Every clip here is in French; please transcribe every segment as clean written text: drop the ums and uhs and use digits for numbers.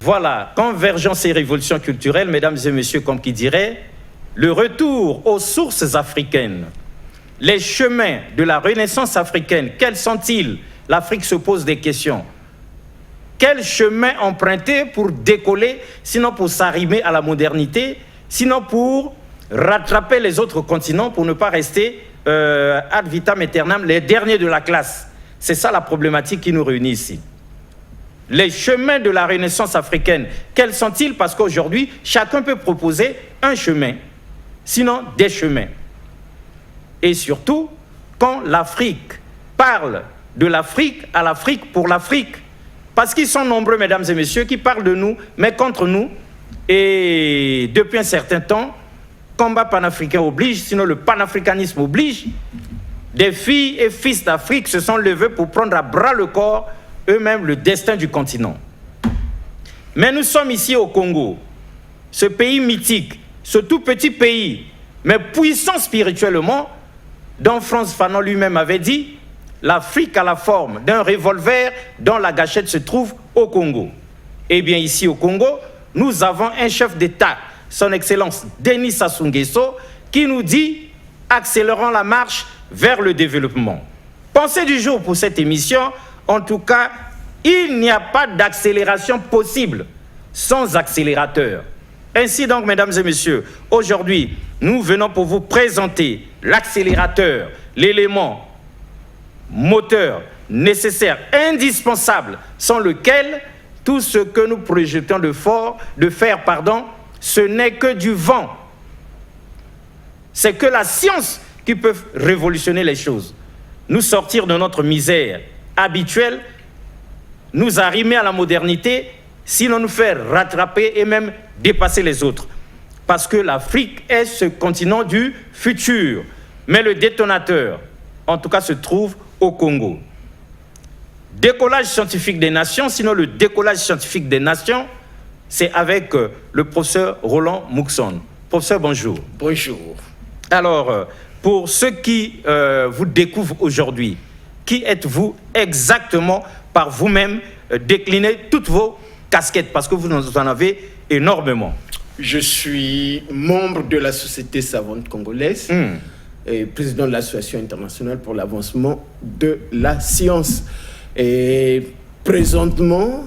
Voilà, convergence et révolution culturelle, mesdames et messieurs, comme qui dirait, le retour aux sources africaines. Les chemins de la Renaissance africaine, quels sont-ils? L'Afrique se pose des questions. Quel chemin emprunter pour décoller, sinon pour s'arrimer à la modernité, sinon pour rattraper les autres continents, pour ne pas rester ad vitam aeternam, les derniers de la classe? C'est ça la problématique qui nous réunit ici. Les chemins de la Renaissance africaine, quels sont-ils? Parce qu'aujourd'hui, chacun peut proposer un chemin, sinon des chemins. Et surtout, quand l'Afrique parle de l'Afrique à l'Afrique pour l'Afrique, parce qu'ils sont nombreux, mesdames et messieurs, qui parlent de nous, mais contre nous. Et depuis un certain temps, combat panafricain oblige, sinon le panafricanisme oblige. Des filles et fils d'Afrique se sont levés pour prendre à bras le corps eux-mêmes le destin du continent. Mais nous sommes ici au Congo, ce pays mythique, ce tout petit pays, mais puissant spirituellement, dont Frantz Fanon lui-même avait dit, l'Afrique a la forme d'un revolver dont la gâchette se trouve au Congo. Eh bien ici au Congo, nous avons un chef d'État, son Excellence Denis Sassou Nguesso, qui nous dit « accélérons la marche vers le développement ». Pensée du jour pour cette émission, en tout cas, il n'y a pas d'accélération possible sans accélérateur. Ainsi donc, mesdames et messieurs, aujourd'hui, nous venons pour vous présenter l'accélérateur, l'élément moteur nécessaire, indispensable, sans lequel tout ce que nous projetons de faire, ce n'est que du vent. C'est que la science qui peut révolutionner les choses. Nous sortir de notre misère habituelle, nous arrimer à la modernité, sinon nous faire rattraper et même dépasser les autres. Parce que l'Afrique est ce continent du futur. Mais le détonateur, en tout cas, se trouve au Congo. Décollage scientifique des nations, sinon le décollage scientifique des nations, c'est avec le professeur Roland Moukson. Professeur, bonjour. Bonjour. Alors, pour ceux qui vous découvrent aujourd'hui, qui êtes-vous exactement par vous-même? Déclinez toutes vos casquettes, parce que vous en avez énormément. Je suis membre de la Société savante congolaise et président de l'Association internationale pour l'avancement de la science. Et présentement,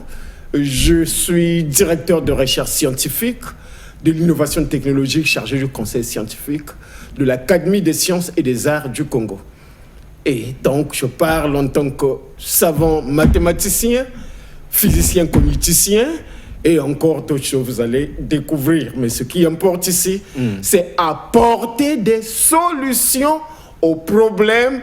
je suis directeur de recherche scientifique, de l'innovation technologique, chargé du conseil scientifique de l'Académie des sciences et des arts du Congo. Et donc, je parle en tant que savant mathématicien, physicien cogniticien, et encore d'autres choses, vous allez découvrir. Mais ce qui importe ici, c'est apporter des solutions aux problèmes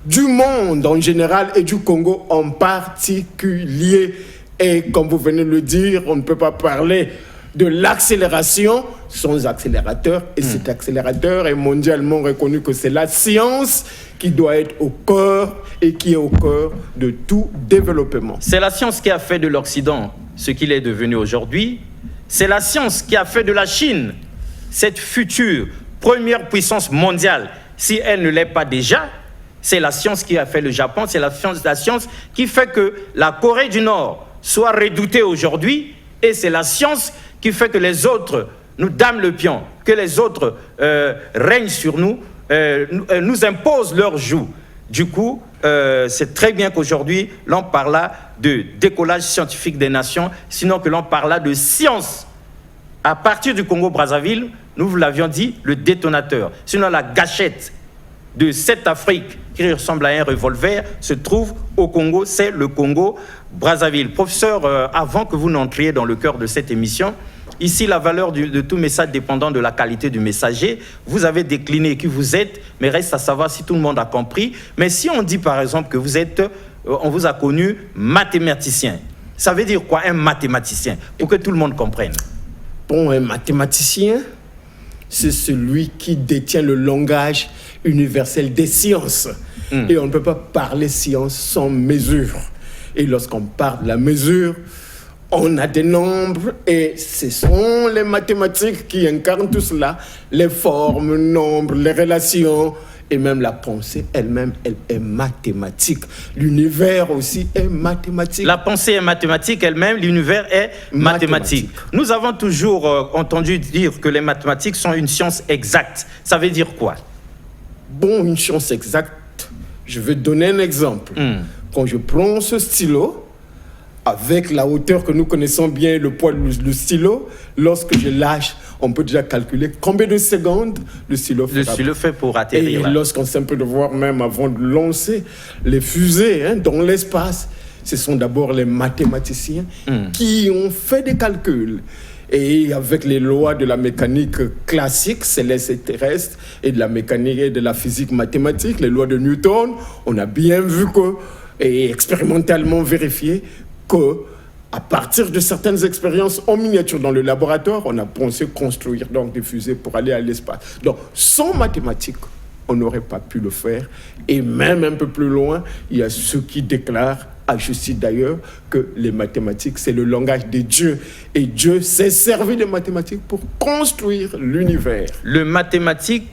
du monde en général et du Congo en particulier. Et comme vous venez de le dire, on ne peut pas parler de l'accélération sans accélérateur. Et cet accélérateur est mondialement reconnu que c'est la science qui doit être au cœur et qui est au cœur de tout développement. C'est la science qui a fait de l'Occident ce qu'il est devenu aujourd'hui. C'est la science qui a fait de la Chine cette future première puissance mondiale. Si elle ne l'est pas déjà, c'est la science qui a fait le Japon, c'est la science qui fait que la Corée du Nord soit redoutée aujourd'hui, et c'est la science qui fait que les autres nous dament le pion, que les autres règnent sur nous, nous imposent leur joug. Du coup, c'est très bien qu'aujourd'hui, l'on parle là de décollage scientifique des nations, sinon que l'on parle là de science. À partir du Congo-Brazzaville, nous vous l'avions dit, le détonateur. Sinon, la gâchette de cette Afrique qui ressemble à un revolver se trouve au Congo, c'est le Congo-Brazzaville. Professeur, avant que vous n'entriez dans le cœur de cette émission, ici, la valeur de tout message dépendant de la qualité du messager, vous avez décliné qui vous êtes, mais reste à savoir si tout le monde a compris. Mais si on dit par exemple que vous êtes, on vous a connu mathématicien, ça veut dire quoi un mathématicien? Pour que tout le monde comprenne. Bon, un mathématicien, c'est celui qui détient le langage universel des sciences. Et on ne peut pas parler science sans mesure. Et lorsqu'on parle de la mesure, on a des nombres et ce sont les mathématiques qui incarnent tout cela, les formes, nombres, les relations Et même la pensée elle-même, elle est mathématique. L'univers aussi est mathématique. La pensée est mathématique elle-même, l'univers est mathématique. Nous avons toujours entendu dire que les mathématiques sont une science exacte. Ça veut dire quoi? Bon, une science exacte, je vais donner un exemple. Quand je prends ce stylo, avec la hauteur que nous connaissons bien, le poids du stylo, lorsque je lâche, on peut déjà calculer combien de secondes le stylo fait pour atterrir. Et lorsqu'on sait un peu de voir, même avant de lancer les fusées dans l'espace, ce sont d'abord les mathématiciens qui ont fait des calculs. Et avec les lois de la mécanique classique, céleste et terrestre, et de la mécanique et de la physique mathématique, les lois de Newton, on a bien vu et expérimentalement vérifié que à partir de certaines expériences en miniature dans le laboratoire, on a pensé construire donc des fusées pour aller à l'espace. Donc, sans mathématiques, on n'aurait pas pu le faire. Et même un peu plus loin, il y a ceux qui déclarent, à juste titre d'ailleurs, que les mathématiques, c'est le langage de Dieu. Et Dieu s'est servi des mathématiques pour construire l'univers. Les mathématiques,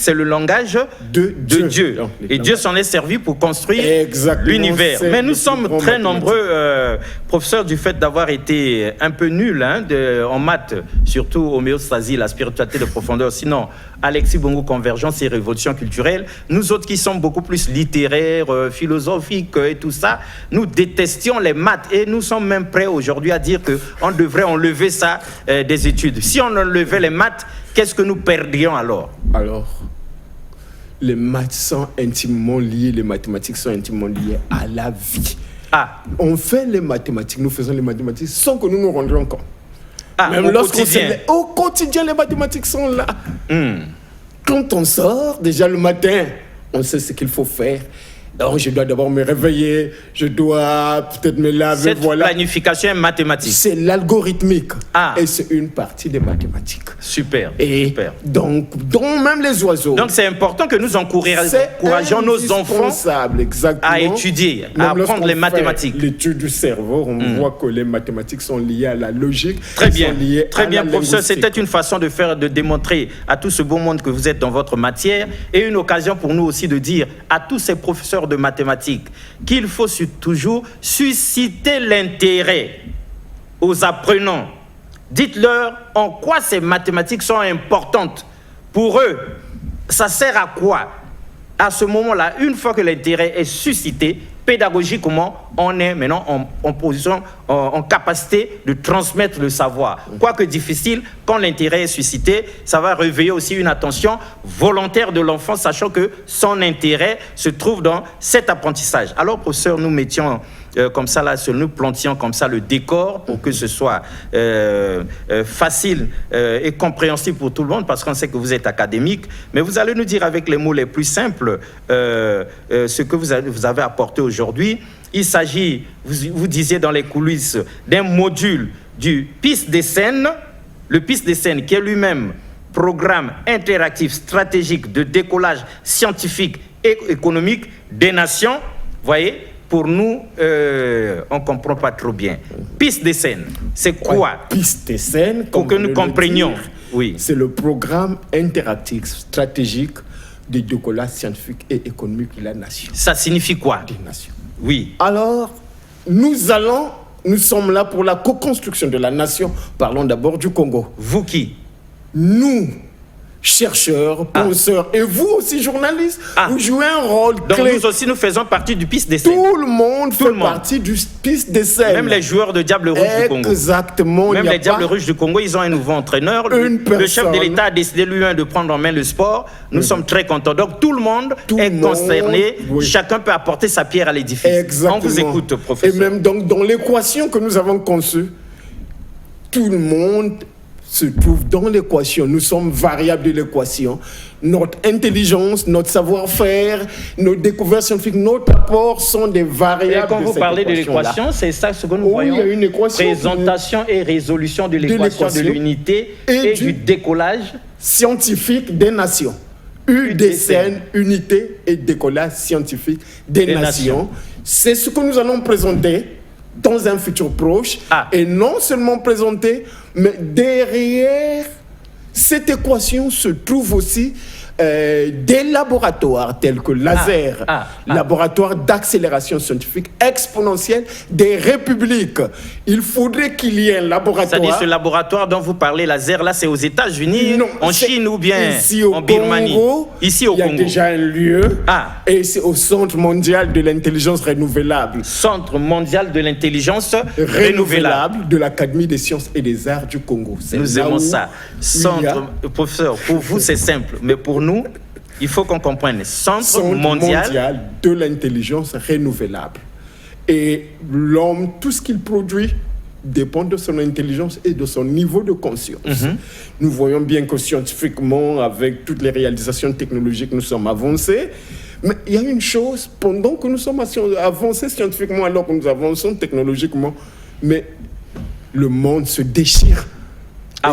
c'est le langage de Dieu. Donc, et Dieu s'en est servi pour construire l'univers. Mais nous sommes très nombreux, professeurs, du fait d'avoir été un peu nuls en maths, surtout homéostasie, la spiritualité de profondeur. Sinon, Alexis Bongo, convergence et révolution culturelle. Nous autres qui sommes beaucoup plus littéraires, philosophiques et tout ça, nous détestions les maths et nous sommes même prêts aujourd'hui à dire qu'on devrait enlever ça des études. Si on enlevait les maths, qu'est-ce que nous perdrions alors? Alors, les maths sont intimement liés, les mathématiques sont intimement liées à la vie. On fait les mathématiques, nous faisons les mathématiques sans que nous nous rendions compte. Même au quotidien, les mathématiques sont là. Quand on sort, déjà le matin, on sait ce qu'il faut faire. Donc, je dois d'abord me réveiller, je dois peut-être me laver, Cette planification est mathématique. C'est l'algorithmique. Et c'est une partie des mathématiques. Super. Donc, même les oiseaux. Donc, c'est important que nous encourageons nos enfants à étudier, à apprendre les mathématiques. L'étude du cerveau, on voit que les mathématiques sont liées à la logique. Très bien, professeur. C'était une façon de démontrer à tout ce beau monde que vous êtes dans votre matière et une occasion pour nous aussi de dire à tous ces professeurs de mathématiques qu'il faut toujours susciter l'intérêt aux apprenants. Dites-leur en quoi ces mathématiques sont importantes pour eux. Ça sert à quoi? À ce moment-là, une fois que l'intérêt est suscité, pédagogiquement, on est maintenant en position, en capacité de transmettre le savoir. Quoique difficile, quand l'intérêt est suscité, ça va réveiller aussi une attention volontaire de l'enfant, sachant que son intérêt se trouve dans cet apprentissage. Alors, professeur, nous mettions comme ça, là, nous plantions comme ça le décor pour que ce soit facile et compréhensible pour tout le monde, parce qu'on sait que vous êtes académique, mais vous allez nous dire avec les mots les plus simples ce que vous avez apporté aujourd'hui. Il s'agit, vous disiez dans les coulisses, d'un module du PIS des scènes, le PIS des scènes qui est lui-même programme interactif stratégique de décollage scientifique et économique des nations. Voyez, pour nous, on ne comprend pas trop bien. PIS des scènes, c'est quoi? PIS des scènes, pour que nous comprenions. C'est le programme interactif stratégique de décollage scientifique et économique de la nation. Ça signifie quoi? Des nations. Oui. Alors, nous sommes là pour la co-construction de la nation. Parlons d'abord du Congo. Vous qui? Nous, chercheurs, penseurs, et vous aussi, journalistes, vous jouez un rôle clé. Donc nous aussi, nous faisons partie du PIS des scènes. Tout le monde fait partie du PIS des scènes. Même les joueurs de Diable Rouge du Congo. Exactement. Même les Diables Rouges du Congo, ils ont un nouveau entraîneur. Le chef de l'État a décidé lui-même de prendre en main le sport. Nous sommes très contents. Donc tout le monde est concerné. Chacun peut apporter sa pierre à l'édifice. Exactement. On vous écoute, professeur. Et même donc, dans l'équation que nous avons conçue, tout le monde se trouve dans l'équation. Nous sommes variables de l'équation. Notre intelligence, notre savoir-faire, nos découvertes scientifiques, notre apport sont des variables. Et quand vous parlez de l'équation, c'est ça ce que nous voyons. Il y a une équation. Présentation et résolution de l'équation de l'unité et du décollage scientifique des nations. UDCN, unité et décollage scientifique des nations. C'est ce que nous allons présenter dans un futur proche, et non seulement présenter, mais derrière cette équation se trouve aussi des laboratoires tels que laser, laboratoire d'accélération scientifique exponentielle des républiques. Il faudrait qu'il y ait un laboratoire. C'est-à-dire ce laboratoire dont vous parlez, laser, là, c'est aux États-Unis, en Chine ou bien ici au en Birmanie? Congo, ici au Congo. Il y a déjà un lieu. Et c'est au Centre mondial de l'intelligence renouvelable. Centre mondial de l'intelligence renouvelable de l'Académie des sciences et des arts du Congo. Nous aimons ça. Centre, professeur, pour vous c'est simple, mais pour nous, il faut qu'on comprenne. Centre mondial de l'intelligence renouvelable. Et l'homme, tout ce qu'il produit dépend de son intelligence et de son niveau de conscience. Nous voyons bien que scientifiquement, avec toutes les réalisations technologiques, nous sommes avancés. Mais il y a une chose, pendant que nous sommes avancés scientifiquement, alors que nous avançons technologiquement, mais le monde se déchire.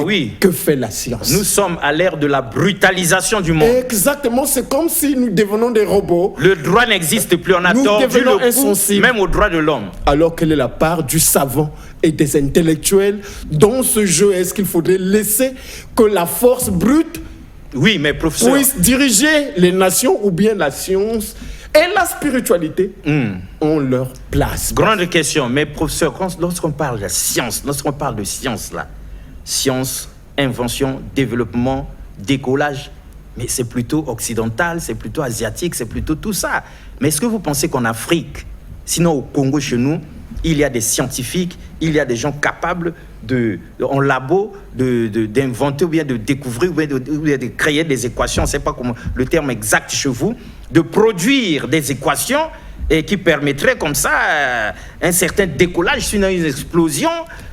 Oui. Que fait la science? Nous sommes à l'ère de la brutalisation du monde. Exactement, c'est comme si nous devenons des robots. Le droit n'existe plus, on a tordu le cou, même aux droits de l'homme. Alors quelle est la part du savant et des intellectuels dans ce jeu? Est-ce qu'il faudrait laisser que la force brute puisse diriger les nations, ou bien la science et la spiritualité ont leur place? Grande question, mais professeur, lorsqu'on parle de science, là, science, invention, développement, décollage, mais c'est plutôt occidental, c'est plutôt asiatique, c'est plutôt tout ça. Mais est-ce que vous pensez qu'en Afrique, sinon au Congo chez nous, il y a des scientifiques, il y a des gens capables en labo d'inventer ou bien de découvrir ou bien de créer des équations, je ne sais pas comment le terme exact chez vous, de produire des équations et qui permettraient comme ça un certain décollage, sinon une explosion,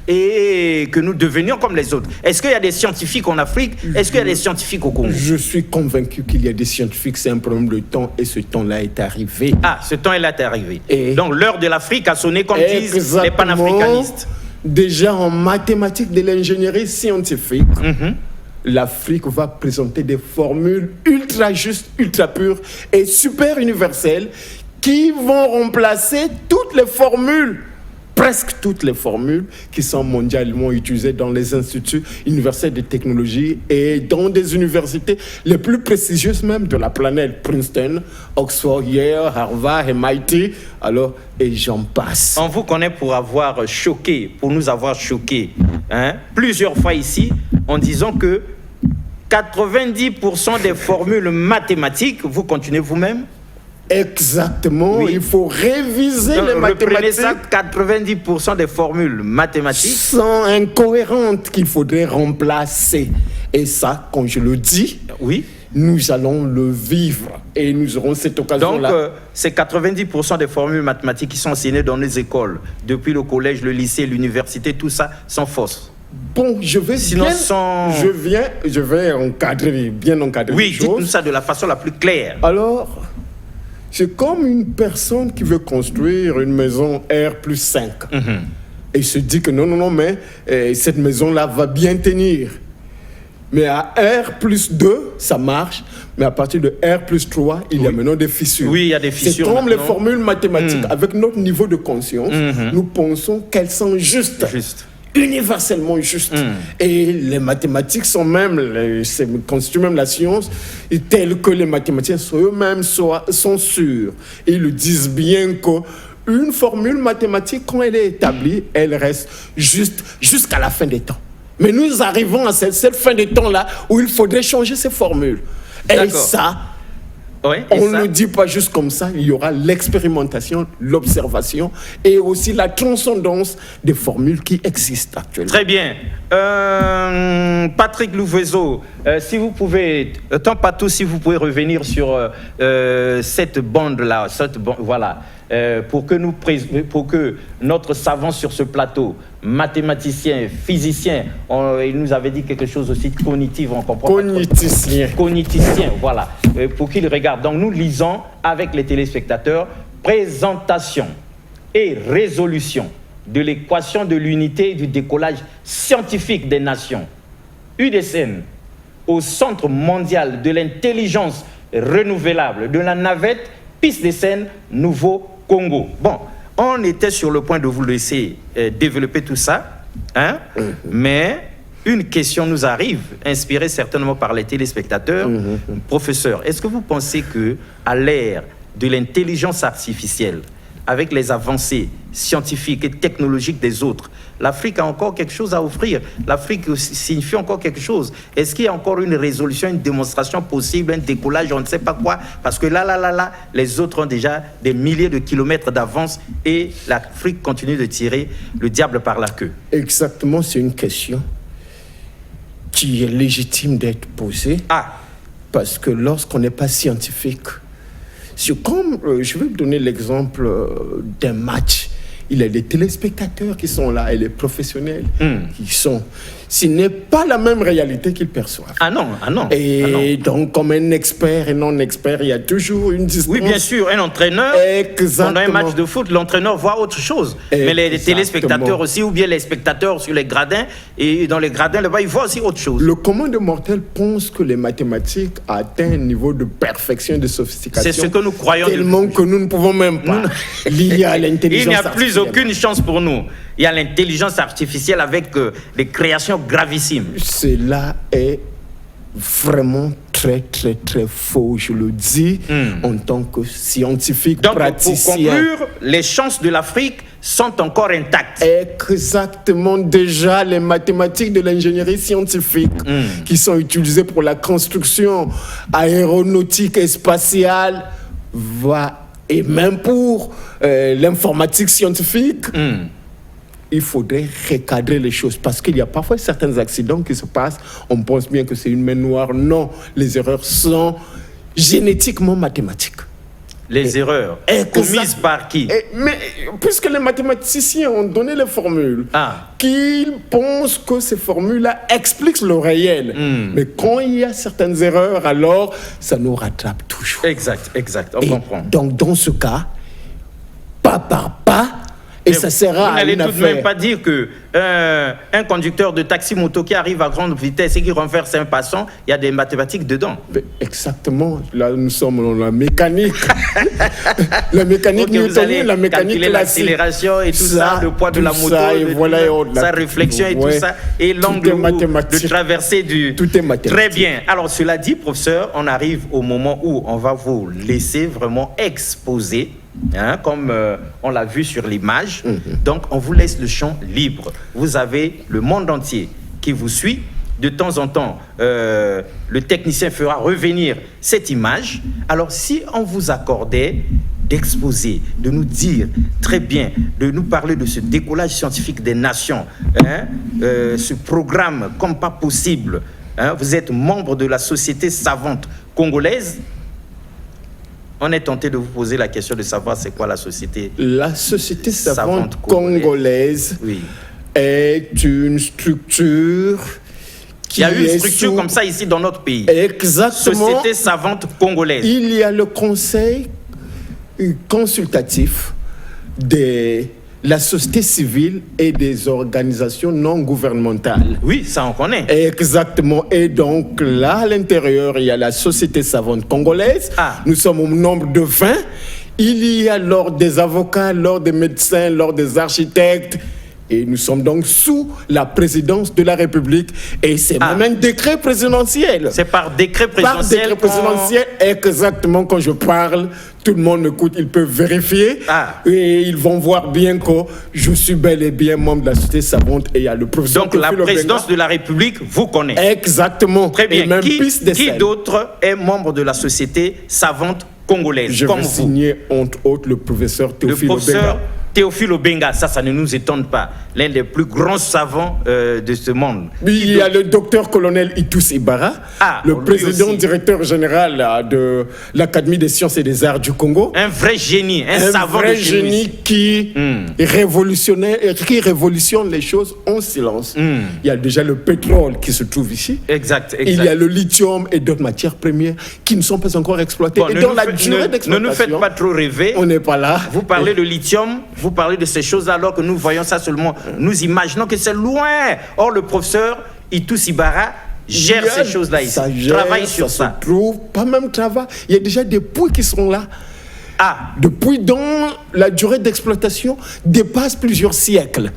et que nous devenions comme les autres. Est-ce qu'il y a des scientifiques en Afrique? Est-ce qu'il y a des scientifiques au Congo? Je suis convaincu qu'il y a des scientifiques, c'est un problème de temps, et ce temps-là est arrivé. Ce temps-là est arrivé. Donc l'heure de l'Afrique a sonné, comme disent les panafricanistes. Déjà en mathématiques de l'ingénierie scientifique, l'Afrique va présenter des formules ultra justes, ultra pures et super universelles qui vont remplacer toutes les formules, presque toutes les formules qui sont mondialement utilisées dans les instituts universitaires de technologie et dans des universités les plus prestigieuses même de la planète, Princeton, Oxford, Yale, Harvard, MIT, alors, et j'en passe. On vous connaît pour nous avoir choqués, plusieurs fois ici, en disant que 90% des formules mathématiques, vous continuez vous-même? Exactement, il faut réviser les mathématiques. Ça, 90% des formules mathématiques sont incohérentes qu'il faudrait remplacer. Et ça, quand je le dis, nous allons le vivre et nous aurons cette occasion-là. Donc, ces 90% des formules mathématiques qui sont enseignées dans les écoles, depuis le collège, le lycée, l'université, tout ça, sont fausses. Bon, je vais encadrer, bien encadrer les choses. Dites-nous ça de la façon la plus claire. Alors, c'est comme une personne qui veut construire une maison R+5. Et il se dit que non, mais cette maison-là va bien tenir. Mais à R+2, ça marche. Mais à partir de R+3, il y a maintenant des fissures. Oui, il y a des fissures. C'est comme les formules mathématiques. Avec notre niveau de conscience, nous pensons qu'elles sont justes. Universellement justes. Et les mathématiques sont constituent même la science, et telles que les mathématiciens eux-mêmes sont sûrs. Et ils le disent bien qu'une formule mathématique, quand elle est établie, elle reste juste jusqu'à la fin des temps. Mais nous arrivons à cette fin des temps-là où il faudrait changer ces formules. Et ça, on ne le dit pas juste comme ça, il y aura l'expérimentation, l'observation et aussi la transcendance des formules qui existent actuellement. Très bien. Patrick Louvezo, si vous pouvez, si vous pouvez revenir sur cette bande-là, pour que notre savant sur ce plateau, mathématicien, physicien, il nous avait dit quelque chose aussi de cognitif, on comprend. Cogniticien, voilà, pour qu'il regarde. Donc nous lisons avec les téléspectateurs présentation et résolution de l'équation de l'unité et du décollage scientifique des nations. UDSN, au Centre mondial de l'intelligence renouvelable de la navette Piste des Seines, Nouveau Congo. Bon, on était sur le point de vous laisser développer tout ça, mais une question nous arrive, inspirée certainement par les téléspectateurs. Professeur, est-ce que vous pensez qu'à l'ère de l'intelligence artificielle, avec les avancées scientifiques et technologiques des autres, l'Afrique a encore quelque chose à offrir? L'Afrique signifie encore quelque chose. Est-ce qu'il y a encore une résolution, une démonstration possible, un décollage, on ne sait pas quoi? Parce que là, les autres ont déjà des milliers de kilomètres d'avance et l'Afrique continue de tirer le diable par la queue. Exactement, c'est une question qui est légitime d'être posée. Parce que lorsqu'on n'est pas scientifique, c'est comme, je vais vous donner l'exemple d'un match. Il y a des téléspectateurs qui sont là et les professionnels qui sont. Ce n'est pas la même réalité qu'ils perçoivent. Ah non. Donc, comme un expert et non-expert, il y a toujours une distance. Oui, bien sûr, un entraîneur, pendant un match de foot, l'entraîneur voit autre chose. Mais les téléspectateurs aussi, ou bien les spectateurs sur les gradins, et dans les gradins, là-bas, ils voient aussi autre chose. Le commun des mortels pense que les mathématiques atteignent un niveau de perfection et de sophistication. C'est ce que nous croyons. Tellement que nous ne pouvons même pas lier à l'intelligence artificielle. Il n'y a plus aucune chance pour nous. Il y a l'intelligence artificielle avec des créations gravissimes. Cela est vraiment très faux, je le dis, en tant que scientifique. Donc, praticien. Pour conclure, les chances de l'Afrique sont encore intactes. Exactement. Déjà, les mathématiques de l'ingénierie scientifique qui sont utilisées pour la construction aéronautique et spatiale et même pour l'informatique scientifique, il faudrait recadrer les choses parce qu'il y a parfois certains accidents qui se passent. On pense bien que c'est une main noire. Non, les erreurs sont génétiquement mathématiques. Les erreurs commises par qui? Mais puisque les mathématiciens ont donné les formules, qu'ils pensent que ces formules-là expliquent le réel. Mais quand il y a certaines erreurs, alors ça nous rattrape toujours. Exact, on comprend. Donc dans ce cas, pas par pas, et ça sera à une affaire. Vous n'allez tout de même pas dire qu'un conducteur de taxi-moto qui arrive à grande vitesse et qui renverse un passant, il y a des mathématiques dedans. Mais exactement. Là, nous sommes dans la mécanique. La mécanique newtonienne, la mécanique classique. L'accélération et tout ça, le poids de la moto, sa réflexion et tout ça, et l'angle de traversée du... Tout est mathématique. Très bien. Alors, cela dit, professeur, on arrive au moment où on va vous laisser vraiment exposer, comme on l'a vu sur l'image. Donc, on vous laisse le champ libre. Vous avez le monde entier qui vous suit. De temps en temps, le technicien fera revenir cette image. Alors, si on vous accordait d'exposer, de nous dire très bien, de nous parler de ce décollage scientifique des nations, ce programme comme pas possible, vous êtes membre de la Société savante congolaise. On est tenté de vous poser la question de savoir c'est quoi la Société savante congolaise est une structure qui... Il y a une structure comme ça ici dans notre pays. Exactement. Société savante congolaise. Il y a le conseil consultatif de la société civile et des organisations non gouvernementales. Oui, ça on connaît. Exactement. Et donc là, à l'intérieur, il y a la Société savante congolaise. Nous sommes au nombre de 20. Il y a alors des avocats, alors des médecins, alors des architectes. Et nous sommes donc sous la présidence de la République. Et c'est même un décret présidentiel. C'est par décret présidentiel. Par décret présidentiel, exactement. Quand je parle, tout le monde m'écoute, ils peuvent vérifier. Et ils vont voir bien que je suis bel et bien membre de la Société savante. Et il y a le professeur. Donc la présidence de la République vous connaît. Exactement. Très bien. Et même qui d'autre est membre de la Société savante congolaise? Je vais signer entre autres le professeur Théophile Obenga. Théophile Obenga, ça ne nous étonne pas. L'un des plus grands savants de ce monde. Il y a le docteur-colonel Itous Ibara, le président directeur général de l'Académie des sciences et des arts du Congo. Un vrai génie, un savant vrai génie qui révolutionne les choses en silence. Il y a déjà le pétrole qui se trouve ici. Exact. Il y a le lithium et d'autres matières premières qui ne sont pas encore exploitées. Et dans la durée d'exploitation, ne nous faites pas trop rêver. On n'est pas là. Vous parlez de lithium, vous parlez de ces choses alors que nous voyons ça seulement. Nous imaginons que c'est loin. Or, le professeur Itous Ibara gère ces choses-là ici. Travaille sur ça. Se trouve, pas même travail. Il y a déjà des puits qui sont là. Depuis dont la durée d'exploitation dépasse plusieurs siècles.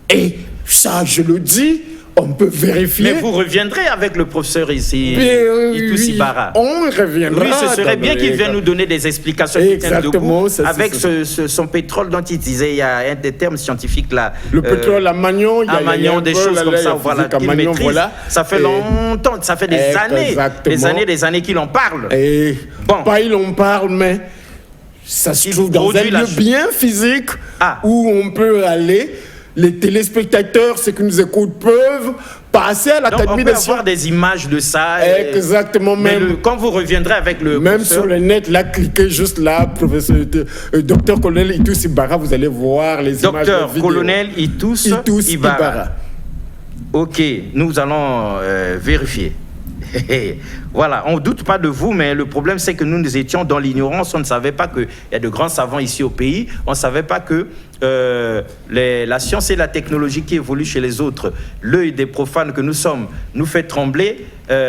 Et ça, je le dis On peut vérifier. Mais vous reviendrez avec le professeur ici, Itoussi Bara. On reviendra. Oui, ce serait bien qu'il vienne nous donner des explications. Exactement. Avec son pétrole dont il disait, il y a des termes scientifiques là. Le pétrole à Magnon, il y a des choses comme ça, voilà, qu'il maîtrise. Voilà. Ça fait longtemps, ça fait des années qu'il en parle. Pas il en parle, mais ça se trouve dans un lieu bien physique où on peut aller. Les téléspectateurs, ceux qui nous écoutent, peuvent passer à l'Académie des sciences. On peut avoir des images de ça. Exactement. Quand vous reviendrez avec le même sur le net, là, cliquez juste là, professeur, docteur colonel Itoussi Bara, vous allez voir les images de vidéo. Docteur colonel Itoussi Bara. Ok, nous allons vérifier. Voilà, on ne doute pas de vous, mais le problème c'est que nous étions dans l'ignorance. On ne savait pas qu'il y a de grands savants ici au pays. On ne savait pas que la science et la technologie qui évoluent chez les autres, l'œil des profanes que nous sommes, nous fait trembler.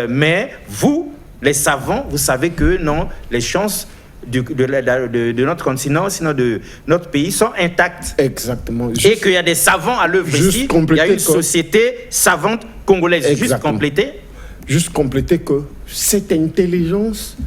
Mais vous, les savants, vous savez que non, les chances de notre continent, sinon de notre pays, sont intactes. Exactement. Et qu'il y a des savants à l'œuvre ici. Il y a une société savante congolaise. Exactement. Juste compléter que cette intelligence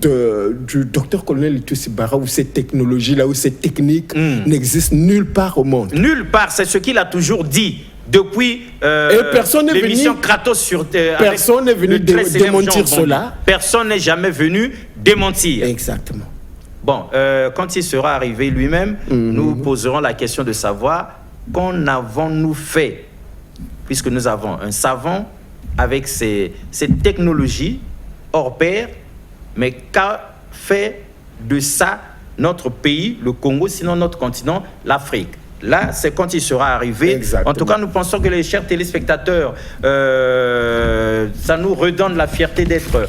du docteur colonel Itoussi Bara, ou cette technologie-là, ou cette technique n'existe nulle part au monde. Nulle part, c'est ce qu'il a toujours dit depuis l'émission Kratos sur Terre. Personne n'est venu démentir cela. Personne n'est jamais venu démentir. Exactement. Bon, quand il sera arrivé lui-même, nous poserons la question de savoir qu'en avons-nous fait, puisque nous avons un savant avec cette technologie hors pair, mais qu'a fait de ça notre pays, le Congo, sinon notre continent, l'Afrique. Là, c'est quand il sera arrivé. Exactement. En tout cas, nous pensons que les chers téléspectateurs, ça nous redonne la fierté d'être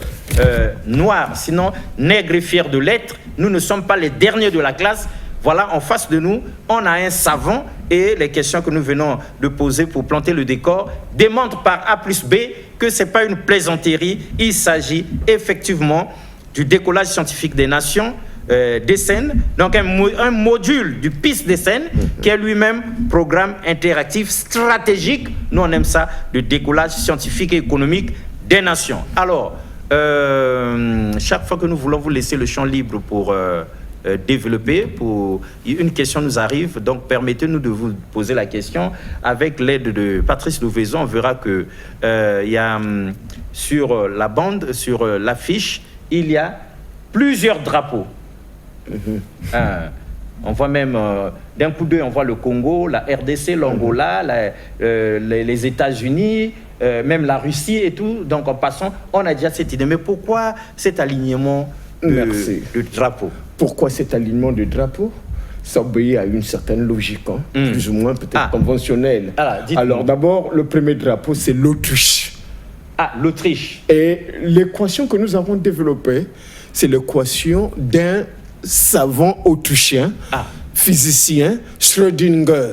noirs, sinon nègres et fiers de l'être. Nous ne sommes pas les derniers de la classe. Voilà, en face de nous, on a un savant et les questions que nous venons de poser pour planter le décor démontrent par A plus B que ce n'est pas une plaisanterie. Il s'agit effectivement du décollage scientifique des nations, des scènes, donc un module du PIS des scènes qui est lui-même programme interactif stratégique. Nous, on aime ça, le décollage scientifique et économique des nations. Alors, chaque fois que nous voulons vous laisser le champ libre pour développer, une question nous arrive, donc permettez-nous de vous poser la question. Avec l'aide de Patrice Louvaison, on verra que il y a sur la bande, sur l'affiche, il y a plusieurs drapeaux. On voit même, d'un coup d'œil, on voit le Congo, la RDC, l'Angola, les États-Unis, même la Russie et tout. Donc en passant, on a déjà cette idée. Mais pourquoi cet alignement de drapeaux? Pourquoi cet alignement de drapeaux? Ça obéit à une certaine logique, plus ou moins peut-être conventionnelle. Alors d'abord, le premier drapeau, c'est l'Autriche. L'Autriche. Et l'équation que nous avons développée, c'est l'équation d'un savant autrichien, physicien, Schrödinger,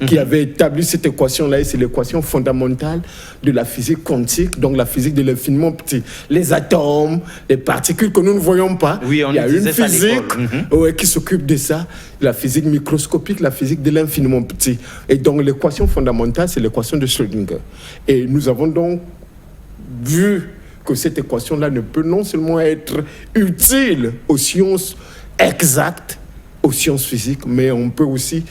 qui avait établi cette équation-là, et c'est l'équation fondamentale de la physique quantique, donc la physique de l'infiniment petit. Les atomes, les particules que nous ne voyons pas, il y a une physique qui s'occupe de ça, la physique microscopique, la physique de l'infiniment petit. Et donc l'équation fondamentale, c'est l'équation de Schrödinger. Et nous avons donc vu que cette équation-là ne peut non seulement être utile aux sciences exactes, aux sciences physiques, mais on peut aussi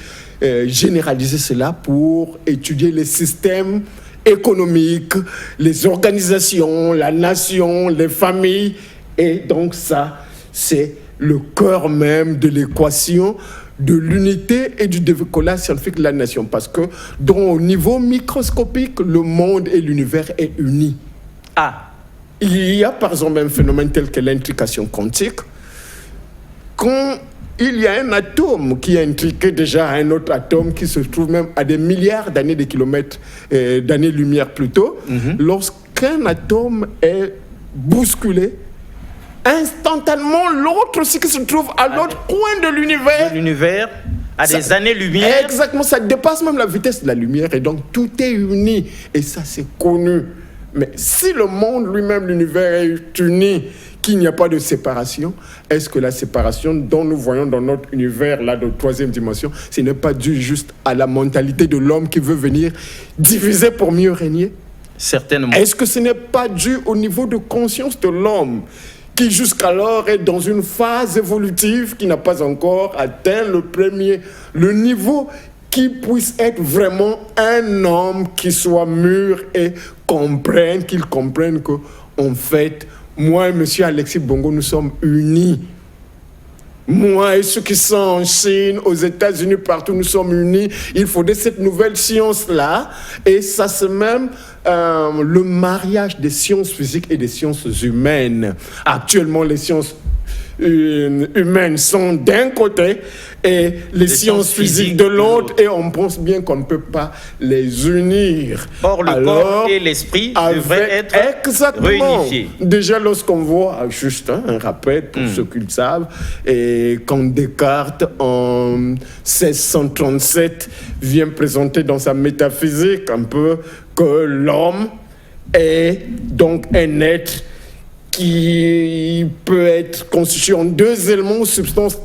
généraliser cela pour étudier les systèmes économiques, les organisations, la nation, les familles. Et donc ça, c'est le cœur même de l'équation de l'unité et du décollage scientifique de la nation. Parce que au niveau microscopique, le monde et l'univers est uni. Il y a par exemple un phénomène tel que l'intrication quantique. Quand il y a un atome qui est intriqué déjà à un autre atome qui se trouve même à des milliards d'années de kilomètres, d'années-lumière plutôt, lorsqu'un atome est bousculé, instantanément l'autre aussi qui se trouve à l'autre coin de l'univers. L'univers à des années-lumière. Exactement, ça dépasse même la vitesse de la lumière et donc tout est uni. Et ça, c'est connu Mais si le monde lui-même, l'univers est uni, qu'il n'y a pas de séparation, est-ce que la séparation dont nous voyons dans notre univers, là, de troisième dimension, ce n'est pas dû juste à la mentalité de l'homme qui veut venir diviser pour mieux régner? Certainement. Est-ce que ce n'est pas dû au niveau de conscience de l'homme qui jusqu'alors est dans une phase évolutive qui n'a pas encore atteint le niveau qui puisse être vraiment un homme qui soit mûr et qu'il comprenne que, en fait, moi et M. Alexis Bongo, nous sommes unis. Moi et ceux qui sont en Chine, aux États-Unis, partout, nous sommes unis. Il faudrait cette nouvelle science-là. Et ça, c'est même le mariage des sciences physiques et des sciences humaines. Actuellement, les sciences humaines sont d'un côté et les sciences physiques de l'autre, et on pense bien qu'on ne peut pas les unir. Or, le corps et l'esprit devraient être réunifiés. Déjà, lorsqu'on voit, juste un rappel pour ceux qui le savent, et quand Descartes, en 1637, vient présenter dans sa métaphysique un peu que l'homme est donc un être qui peut être constitué en deux éléments ou substances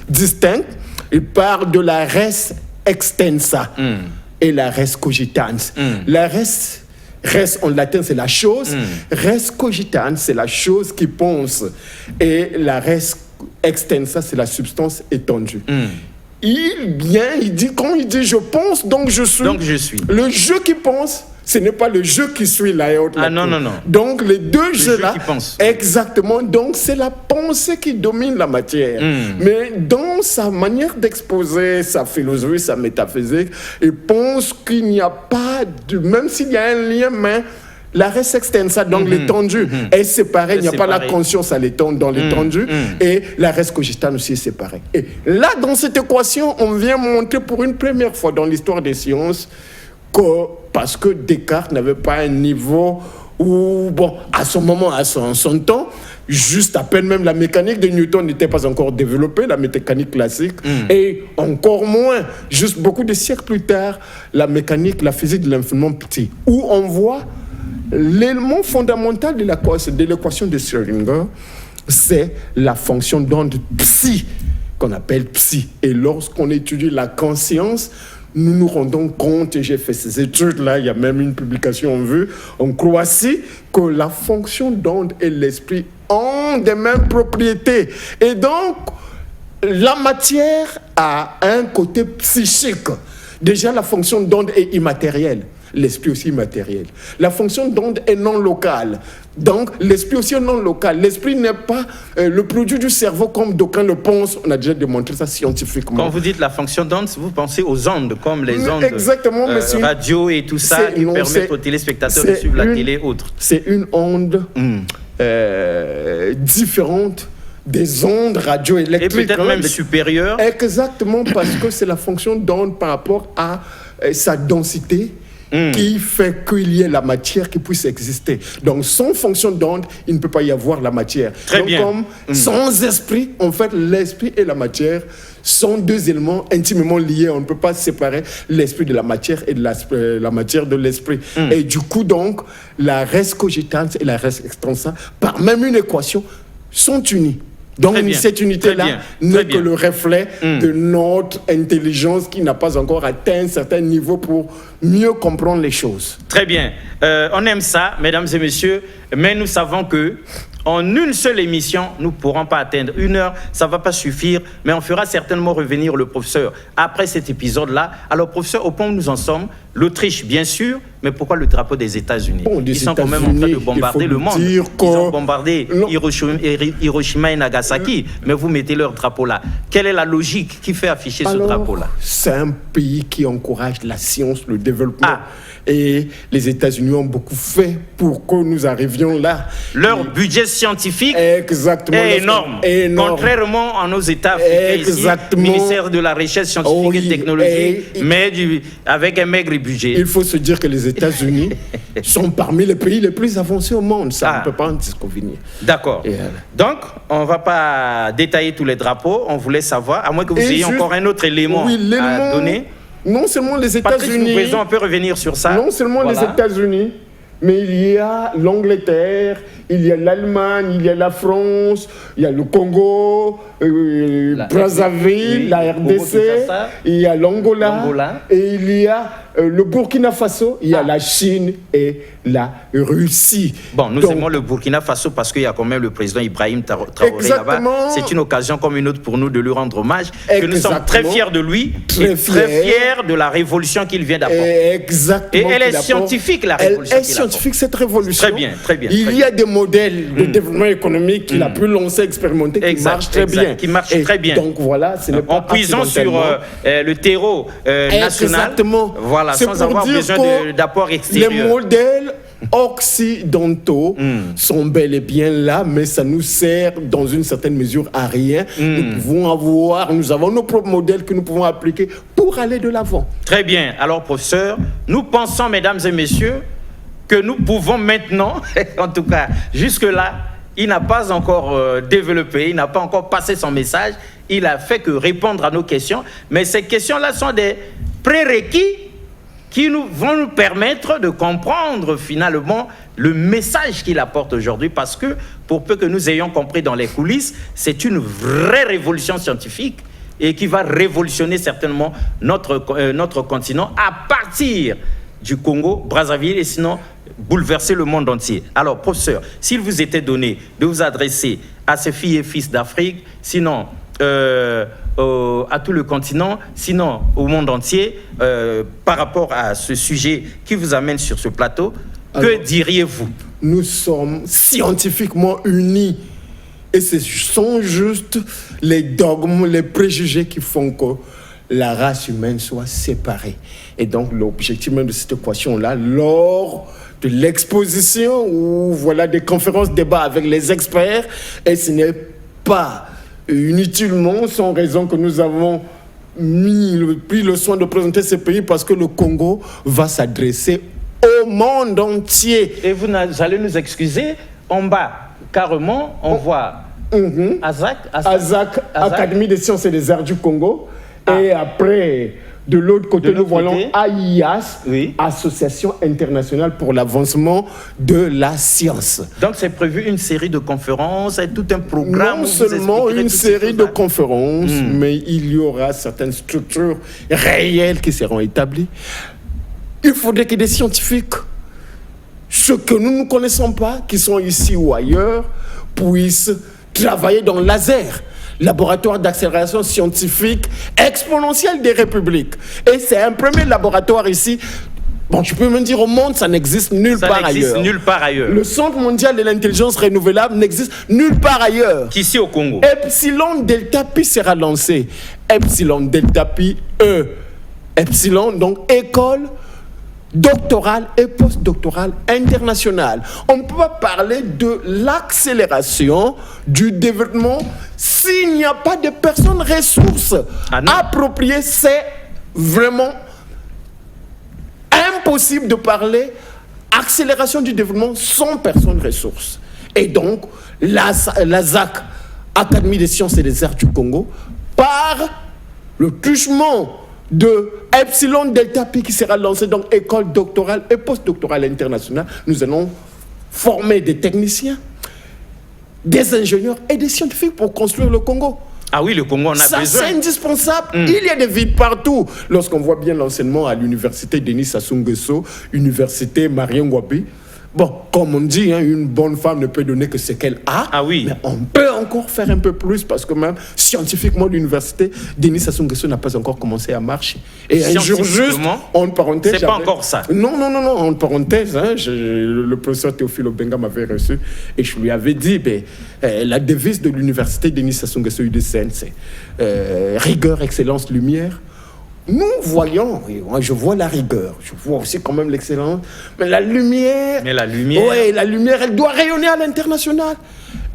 distinctes. Il parle de la res extensa et la res cogitans. La res en latin, c'est la chose. Res cogitans, c'est la chose qui pense. Et la res extensa, c'est la substance étendue. Il dit, quand il dit « je pense, donc je suis ». Donc je suis. Le je qui pense, ce n'est pas le je qui suit la haute. Non. Donc les deux jeux-là, je exactement. Donc c'est la pensée qui domine la matière. Mais dans sa manière d'exposer sa philosophie, sa métaphysique, il pense qu'il n'y a pas même s'il y a un lien, mais la res extensa, donc l'étendue, est séparée. Il n'y a pas la conscience à l'étendue, dans l'étendue. Et la res cogitans aussi est séparée. Et là, dans cette équation, on vient montrer pour une première fois dans l'histoire des sciences parce que Descartes n'avait pas un niveau où, à son moment, à son temps, juste à peine même la mécanique de Newton n'était pas encore développée, la mécanique classique, et encore moins, juste beaucoup de siècles plus tard, la physique de l'infiniment petit, où on voit l'élément fondamental de l'équation de Schrödinger, c'est la fonction d'onde psi, qu'on appelle psi. Et lorsqu'on étudie la conscience, nous nous rendons compte, et j'ai fait ces études-là, il y a même une publication en Croatie, que la fonction d'onde et l'esprit ont des mêmes propriétés. Et donc, la matière a un côté psychique. Déjà, la fonction d'onde est immatérielle. L'esprit aussi immatériel. La fonction d'onde est non locale. Donc, l'esprit aussi est non local. L'esprit n'est pas le produit du cerveau comme d'aucuns le pensent. On a déjà démontré ça scientifiquement. Quand vous dites la fonction d'onde, vous pensez aux ondes, comme les ondes radio et tout ça, qui permettent aux téléspectateurs de suivre la télé et autres. C'est une onde différente des ondes radioélectriques. Et peut-être même supérieure. Exactement, parce que c'est la fonction d'onde par rapport à sa densité qui fait qu'il y ait la matière qui puisse exister. Donc, sans fonction d'onde, il ne peut pas y avoir la matière. Très bien. Comme sans esprit, en fait, l'esprit et la matière sont deux éléments intimement liés. On ne peut pas séparer l'esprit de la matière et de la matière de l'esprit. Et du coup, donc, la res cogitans et la res extensa, par même une équation, sont unies. Donc cette unité-là n'est que le reflet de notre intelligence qui n'a pas encore atteint un certain niveau pour mieux comprendre les choses. Très bien. On aime ça, mesdames et messieurs, mais nous savons que en une seule émission, nous ne pourrons pas atteindre 1 heure, ça ne va pas suffire, mais on fera certainement revenir le professeur après cet épisode-là. Alors, professeur, au point où nous en sommes, l'Autriche, bien sûr, mais pourquoi le drapeau des États-Unis? Ils sont quand même en train de bombarder le monde. Ils ont bombardé Hiroshima et Nagasaki, mais vous mettez leur drapeau là. Quelle est la logique qui fait afficher ce drapeau-là? C'est un pays qui encourage la science, le développement. Et les États-Unis ont beaucoup fait pour que nous arrivions là. Leur budget scientifique est énorme. Contrairement à nos États africains ici, ministère de la Recherche scientifique et technologique, mais avec un maigre budget. Il faut se dire que les États-Unis sont parmi les pays les plus avancés au monde. Ça, on ne peut pas en disconvenir. D'accord. Donc, on ne va pas détailler tous les drapeaux. On voulait savoir, à moins que vous ayez encore un autre élément à donner. Non seulement les États-Unis. On peut revenir sur ça. Non seulement les États-Unis, mais il y a l'Angleterre, il y a l'Allemagne, il y a la France, il y a le Congo, Brazzaville, oui, la RDC, il y a l'Angola, et il y a le Burkina Faso, il y a la Chine et la Russie. Bon, nous aimons le Burkina Faso parce qu'il y a quand même le président Ibrahim Traoré là-bas. C'est une occasion comme une autre pour nous de lui rendre hommage. Que nous sommes très fiers de lui, très fiers de la révolution qu'il vient d'apporter. Exactement. Et elle est scientifique, la révolution. Elle est scientifique, cette révolution. Très bien, très bien. Il y a des modèles de développement économique qu'il a pu lancer, expérimenter, qui marchent très bien. Qui marchent très bien. Donc voilà, ce n'est pas en puisant sur le terreau national. Exactement. Voilà, sans avoir besoin d'apport extérieur. Les modèles occidentaux sont bel et bien là, mais ça nous sert dans une certaine mesure à rien. Nous avons nos propres modèles que nous pouvons appliquer pour aller de l'avant. Très bien. Alors, professeur, nous pensons, mesdames et messieurs, que nous pouvons maintenant, en tout cas jusque-là, il n'a pas encore développé, il n'a pas encore passé son message, il a fait que répondre à nos questions, mais ces questions-là sont des prérequis qui vont nous permettre de comprendre finalement le message qu'il apporte aujourd'hui, parce que pour peu que nous ayons compris dans les coulisses, c'est une vraie révolution scientifique et qui va révolutionner certainement notre continent à partir du Congo, Brazzaville, et sinon bouleverser le monde entier. Alors, professeur, s'il vous était donné de vous adresser à ces filles et fils d'Afrique, sinon à tout le continent, sinon au monde entier, par rapport à ce sujet qui vous amène sur ce plateau, que diriez-vous? Nous sommes scientifiquement unis et ce sont juste les dogmes, les préjugés qui font que la race humaine soit séparée. Et donc l'objectif même de cette équation-là, lors de l'exposition ou voilà des conférences, débats avec les experts, et ce n'est pas inutilement, sans raison, que nous avons pris le soin de présenter ce pays, parce que le Congo va s'adresser au monde entier. Et vous allez nous excuser, en bas, carrément, on voit ASAC, Académie des sciences et des arts du Congo. Et après, de l'autre côté, nous voyons AIAS, Association internationale pour l'avancement de la science. Donc c'est prévu une série de conférences et tout un programme. Non seulement une série de conférences, mais il y aura certaines structures réelles qui seront établies. Il faudrait que des scientifiques, ceux que nous ne connaissons pas, qui sont ici ou ailleurs, puissent travailler dans le laser, laboratoire d'accélération scientifique exponentielle des républiques. Et c'est un premier laboratoire ici. Bon, tu peux me dire au monde, ça n'existe nulle part ailleurs. Le Centre mondial de l'intelligence renouvelable n'existe nulle part ailleurs. Qu'ici au Congo. Epsilon Delta Pi sera lancé. Epsilon Delta Pi Epsilon, donc école doctorale et postdoctorale internationale. On ne peut pas parler de l'accélération du développement s'il n'y a pas de personnes ressources appropriées. C'est vraiment impossible de parler accélération du développement sans personnes ressources. Et donc, l'ASAC, Académie des sciences et des arts du Congo, par le truchement de Epsilon Delta Pi qui sera lancé, donc école doctorale et postdoctorale internationale, nous allons former des techniciens, des ingénieurs et des scientifiques pour construire le Congo. Ah oui, le Congo, on a besoin. Ça, c'est indispensable. Il y a des vides partout. Lorsqu'on voit bien l'enseignement à l'université Denis Sassou Nguesso, université Marien Ngouabi, bon, comme on dit, une bonne femme ne peut donner que ce qu'elle a. Ah oui. Mais on peut encore faire un peu plus, parce que même scientifiquement, l'université Denis Sassou Nguesso n'a pas encore commencé à marcher. Et un jour juste, en parenthèse... C'est pas encore ça. Non, en parenthèse, le professeur Théophile Obenga m'avait reçu et je lui avais dit, la devise de l'université Denis Sassou Nguesso UDCN, c'est rigueur, excellence, lumière. Nous voyons, je vois la rigueur, je vois aussi quand même l'excellence, mais la lumière... Oui, la lumière, elle doit rayonner à l'international.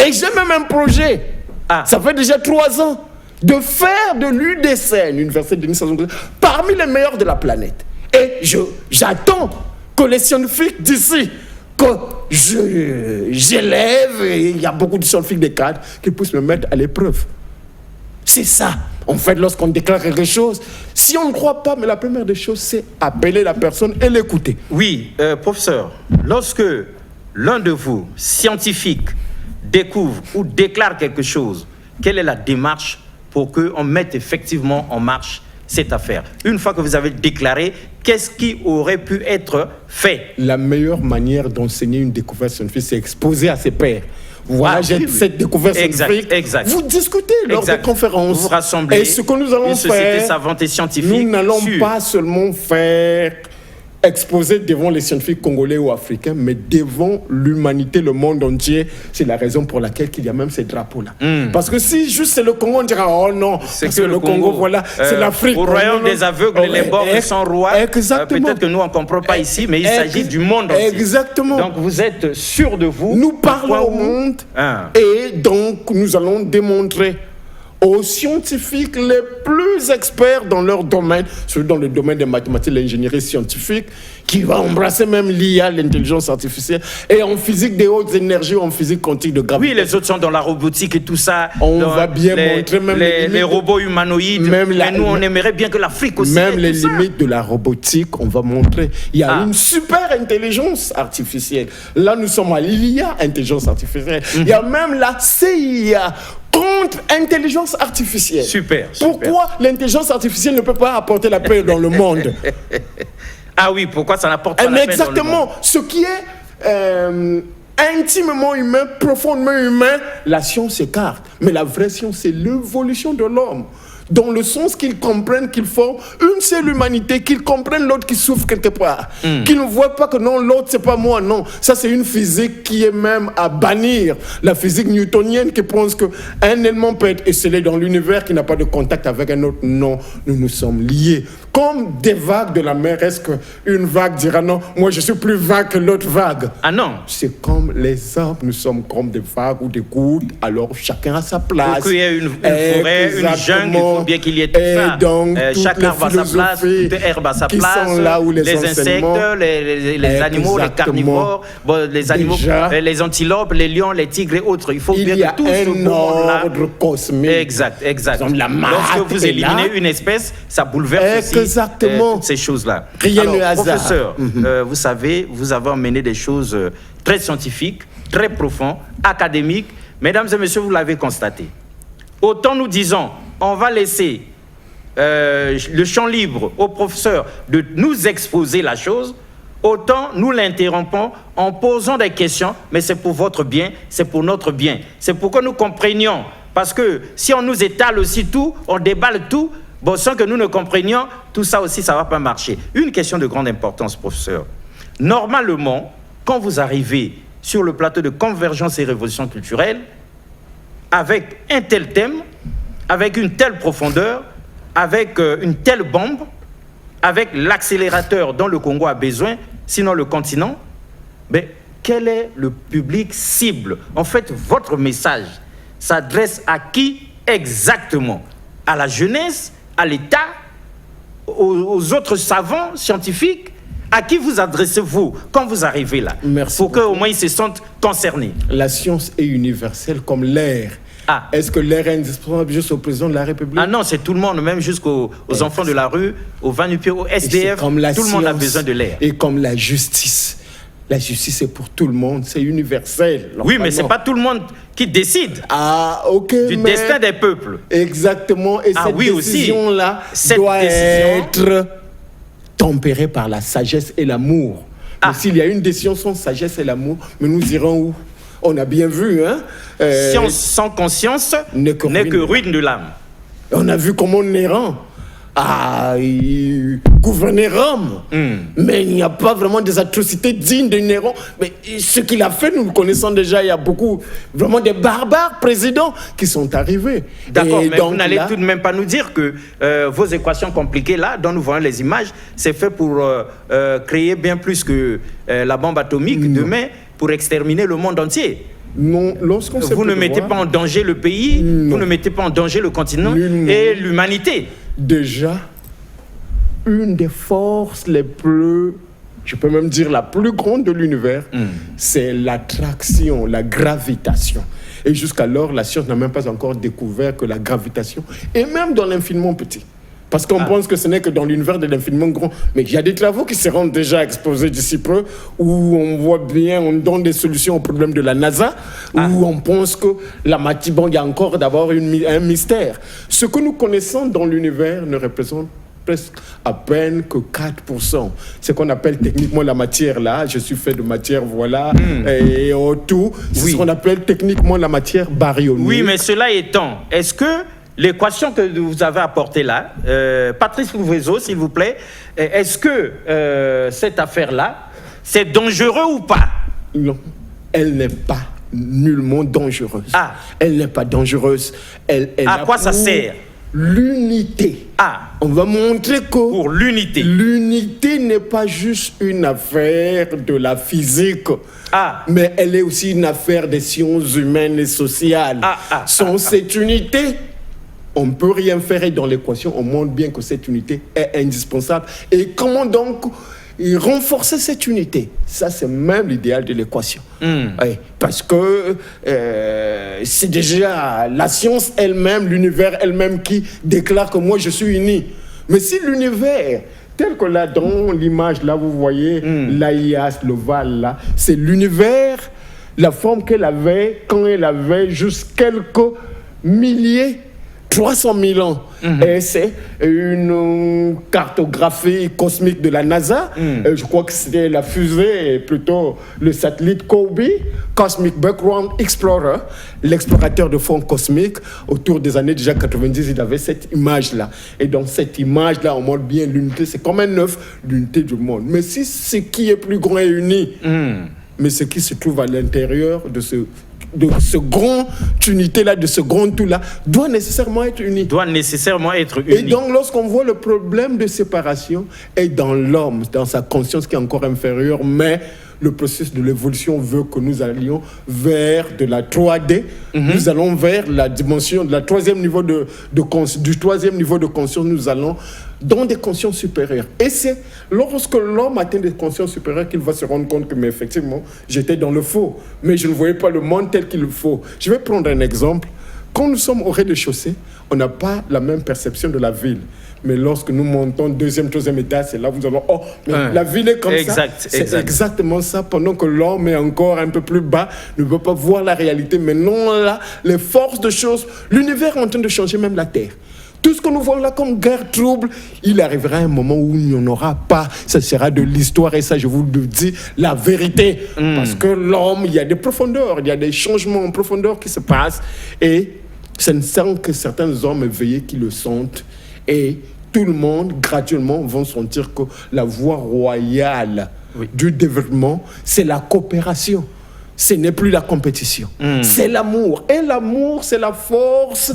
Et j'ai même un projet, ça fait déjà 3 ans, de faire de l'UDCN, l'Université de Denis Sassou Nguesso, parmi les meilleurs de la planète. Et j'attends que les scientifiques d'ici, que j'élève, et il y a beaucoup de scientifiques des cadres, qui puissent me mettre à l'épreuve. C'est ça. En fait, lorsqu'on déclare quelque chose, si on ne croit pas, mais la première des choses, c'est appeler la personne et l'écouter. Oui, professeur, lorsque l'un de vous, scientifique, découvre ou déclare quelque chose, quelle est la démarche pour qu'on mette effectivement en marche cette affaire? Une fois que vous avez déclaré, qu'est-ce qui aurait pu être fait? La meilleure manière d'enseigner une découverte scientifique, c'est exposer à ses pairs. Voilà, j'ai cette découverte scientifique. Exact. Vous discutez lors des conférences. Vous rassemblez et ce que nous allons une société faire, savante et scientifique. Nous n'allons pas seulement faire exposer devant les scientifiques congolais ou africains, mais devant l'humanité, le monde entier. C'est la raison pour laquelle il y a même ces drapeaux-là. Parce que si juste c'est le Congo, on dira oh non, parce que le Congo, voilà, c'est l'Afrique. Au royaume des aveugles, les bords sont rois. Peut-être que nous on ne comprend pas ici, mais il s'agit du monde entier. Exactement. Donc vous êtes sûr de vous. Nous parlons au monde et donc nous allons démontrer aux scientifiques les plus experts dans leur domaine, dans le domaine des mathématiques, l'ingénierie scientifique, qui va embrasser même l'IA, l'intelligence artificielle, et en physique des hautes énergies, en physique quantique de gravité. Oui, les autres sont dans la robotique et tout ça. On va bien montrer même les robots humanoïdes. Mais nous, on aimerait bien que l'Afrique aussi. Même les limites de la robotique, on va montrer. Il y a une super intelligence artificielle. Là, nous sommes à l'IA, intelligence artificielle. Il y a même la CIA. Contre intelligence artificielle. Super. Pourquoi l'intelligence artificielle ne peut pas apporter la paix dans le monde? Ah oui, pourquoi ça n'apporte pas la paix exactement. dans le monde? Ce qui est intimement humain, profondément humain, la science écarte. Mais la vraie science, c'est l'évolution de l'homme. Dans le sens qu'ils comprennent qu'ils font une seule humanité, qu'ils comprennent l'autre qui souffre quelque part. Qu'ils ne voient pas que non, l'autre c'est pas moi, non. Ça c'est une physique qui est même à bannir. La physique newtonienne qui pense qu'un élément peut être scellé dans l'univers qui n'a pas de contact avec un autre. Non, nous sommes liés. Comme des vagues de la mer, est-ce qu'une vague dira non, moi je suis plus vague que l'autre vague? Ah non. C'est comme les arbres, nous sommes comme des vagues ou des gouttes, alors chacun a sa place. Pour qu'il y ait une forêt, une jungle, il faut bien qu'il y ait tout ça. Donc, chaque arbre à sa place, toute herbe à sa place, là où les insectes, les animaux, les carnivores, les animaux, les antilopes, les lions, les tigres et autres. Il faut bien que tout ce monde-là. Ordre cosmique. Exact. Lorsque vous éliminez une espèce, ça bouleverse aussi ces choses-là. Rien n'est hasard. Professeur, vous savez, vous avez emmené des choses très scientifiques, très profondes, académiques. Mesdames et messieurs, vous l'avez constaté. Autant nous disons, on va laisser le champ libre au professeur de nous exposer la chose, autant nous l'interrompons en posant des questions, mais c'est pour votre bien, c'est pour notre bien. C'est pour que nous comprenions. Parce que si on nous étale aussi tout, on déballe tout, bon, sans que nous ne comprenions, tout ça aussi, ça ne va pas marcher. Une question de grande importance, professeur. Normalement, quand vous arrivez sur le plateau de Convergence et Révolution culturelle, avec un tel thème, avec une telle profondeur, avec une telle bombe, avec l'accélérateur dont le Congo a besoin, sinon le continent, mais quel est le public cible? En fait, votre message s'adresse à qui exactement? À la jeunesse, à l'État, aux autres savants scientifiques? À qui vous adressez-vous quand vous arrivez là? Merci pour qu'au moins ils se sentent concernés. La science est universelle comme l'air. Est-ce que l'air est indispensable juste au président de la République? Ah non, c'est tout le monde, même jusqu'aux enfants de la rue, aux va-nu-pieds, aux SDF. Tout le monde a besoin de l'air. Et comme la justice. La justice est pour tout le monde, c'est universel. Oui, mais ce n'est pas tout le monde qui décide du destin des peuples. Exactement. Et cette décision-là doit être tempérée par la sagesse et l'amour. Mais s'il y a une décision sans sagesse et l'amour, mais nous irons où? On a bien vu, hein? Science sans conscience n'est que ruine de l'âme. On a vu comment Néron gouverner Rome. Mais il n'y a pas vraiment des atrocités dignes de Néron. Mais ce qu'il a fait, nous le connaissons déjà. Il y a beaucoup, vraiment des barbares présidents qui sont arrivés. D'accord, mais vous n'allez tout de même pas nous dire que vos équations compliquées là, dont nous voyons les images, c'est fait pour créer bien plus que la bombe atomique demain pour exterminer le monde entier. Non, vous ne mettez pas en danger le pays, vous ne mettez pas en danger le continent et l'humanité. Déjà, une des forces les plus, je peux même dire la plus grande de l'univers, c'est l'attraction, la gravitation. Et jusqu'alors, la science n'a même pas encore découvert que la gravitation est même dans l'infiniment petit. Parce qu'on pense que ce n'est que dans l'univers de l'infiniment grand. Mais il y a des travaux qui seront déjà exposés d'ici peu, où on voit bien, on donne des solutions au problème de la NASA, où on pense que la matière, bon, il y a encore d'abord un mystère. Ce que nous connaissons dans l'univers ne représente presque à peine que 4%. Ce qu'on appelle techniquement la matière là, je suis fait de matière, voilà, et tout, c'est ce qu'on appelle techniquement la matière baryonique. Oui, mais cela étant, est-ce que l'équation que vous avez apportée là, Patrice Louveseau, s'il vous plaît, est-ce que cette affaire-là, c'est dangereux ou pas? Non, elle n'est pas nullement dangereuse. Elle n'est pas dangereuse. Elle à quoi ça sert? L'unité. On va montrer que pour l'unité. L'unité n'est pas juste une affaire de la physique, mais elle est aussi une affaire des sciences humaines et sociales. Sans cette unité, on ne peut rien faire, et dans l'équation, on montre bien que cette unité est indispensable. Et comment donc renforcer cette unité? Ça, c'est même l'idéal de l'équation. Oui, parce que c'est déjà la science elle-même, l'univers elle-même qui déclare que moi, je suis uni. Mais si l'univers, tel que là, dans l'image, là, vous voyez, l'Aïas, le Val, là, c'est l'univers, la forme qu'elle avait quand elle avait juste quelques milliers 300 000 ans. Et c'est une cartographie cosmique de la NASA. Je crois que c'était la fusée, plutôt le satellite Kobe, Cosmic Background Explorer, l'explorateur de fond cosmique. Autour des années déjà 90, il avait cette image-là. Et dans cette image-là, on montre bien l'unité. C'est comme un œuf, l'unité du monde. Mais si ce qui est plus grand est uni, mais ce qui se trouve à l'intérieur de ce grand unité-là, de ce grand tout-là, doit nécessairement être uni. Et donc, lorsqu'on voit le problème de séparation est dans l'homme, dans sa conscience qui est encore inférieure, mais le processus de l'évolution veut que nous allions vers de la 3D, nous allons vers la dimension de la troisième niveau du troisième niveau de conscience, nous allons dans des consciences supérieures. Et c'est lorsque l'homme atteint des consciences supérieures qu'il va se rendre compte que, mais effectivement, j'étais dans le faux, mais je ne voyais pas le monde tel qu'il le faut. Je vais prendre un exemple. Quand nous sommes au rez-de-chaussée, on n'a pas la même perception de la ville. Mais lorsque nous montons deuxième, troisième étage, c'est là où nous allons, la ville est comme ça. C'est exactement ça. Pendant que l'homme est encore un peu plus bas, ne peut pas voir la réalité. Mais non, là, les forces de choses, l'univers est en train de changer, même la Terre. Tout ce que nous voyons là comme guerre, trouble, il arrivera un moment où il n'y en aura pas. Ça sera de l'histoire, et ça, je vous le dis, la vérité. Parce que l'homme, il y a des profondeurs, il y a des changements en profondeur qui se passent. Et ce ne sont que certains hommes éveillés qui le sentent. Et tout le monde, graduellement, vont sentir que la voie royale du développement, c'est la coopération. Ce n'est plus la compétition. C'est l'amour. Et l'amour, c'est la force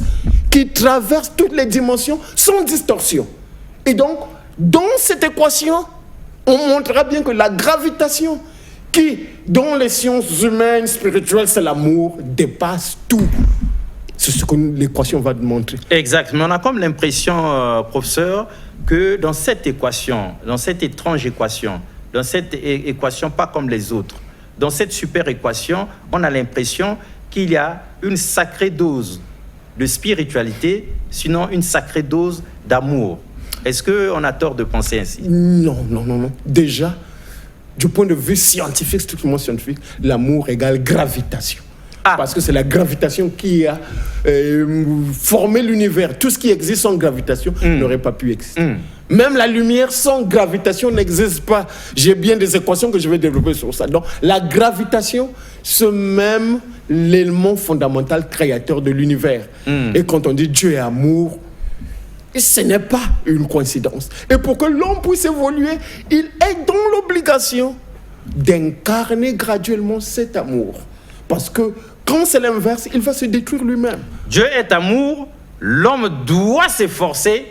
qui traverse toutes les dimensions sans distorsion. Et donc, dans cette équation, on montrera bien que la gravitation, qui, dans les sciences humaines, spirituelles, c'est l'amour, dépasse tout. C'est ce que l'équation va montrer. Exact. Mais on a comme l'impression, professeur, que dans cette équation, dans cette étrange équation, dans cette équation pas comme les autres, dans cette super équation, on a l'impression qu'il y a une sacrée dose de spiritualité, sinon une sacrée dose d'amour. Est-ce qu'on a tort de penser ainsi? Non. Déjà, du point de vue scientifique, strictement scientifique, l'amour égale gravitation. Parce que c'est la gravitation qui a formé l'univers. Tout ce qui existe sans gravitation n'aurait pas pu exister. Même la lumière sans gravitation n'existe pas. J'ai bien des équations que je vais développer sur ça. Donc, la gravitation, c'est même l'élément fondamental créateur de l'univers. Et quand on dit Dieu est amour, ce n'est pas une coïncidence. Et pour que l'homme puisse évoluer, il est dans l'obligation d'incarner graduellement cet amour. Parce que quand c'est l'inverse, il va se détruire lui-même. Dieu est amour, l'homme doit s'efforcer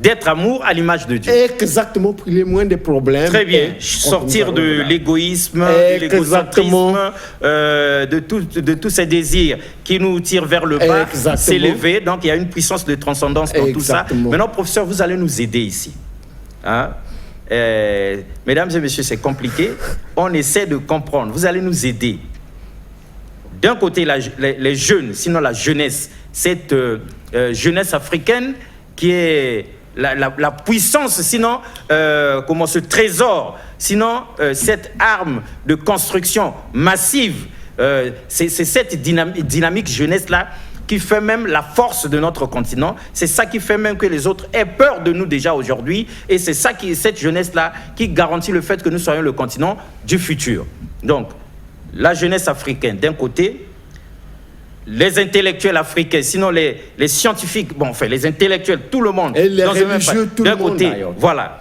d'être amour à l'image de Dieu. Exactement, pour qu'il y ait moins de problèmes. Très bien, sortir de l'égoïsme, de l'égocentrisme, de tous ces désirs qui nous tirent vers le bas, s'élever. Donc il y a une puissance de transcendance dans tout ça. Maintenant, professeur, vous allez nous aider ici. Mesdames et messieurs, c'est compliqué. On essaie de comprendre. Vous allez nous aider. d'un côté les jeunes, sinon la jeunesse, cette jeunesse africaine qui est la puissance, sinon ce trésor, sinon cette arme de construction massive, c'est cette dynamique jeunesse-là qui fait même la force de notre continent. C'est ça qui fait même que les autres aient peur de nous déjà aujourd'hui. Et c'est ça cette jeunesse-là qui garantit le fait que nous soyons le continent du futur. Donc, la jeunesse africaine d'un côté, les intellectuels africains, sinon les scientifiques, les intellectuels, tout le monde. Et les religieux, tout le monde. D'un côté, voilà.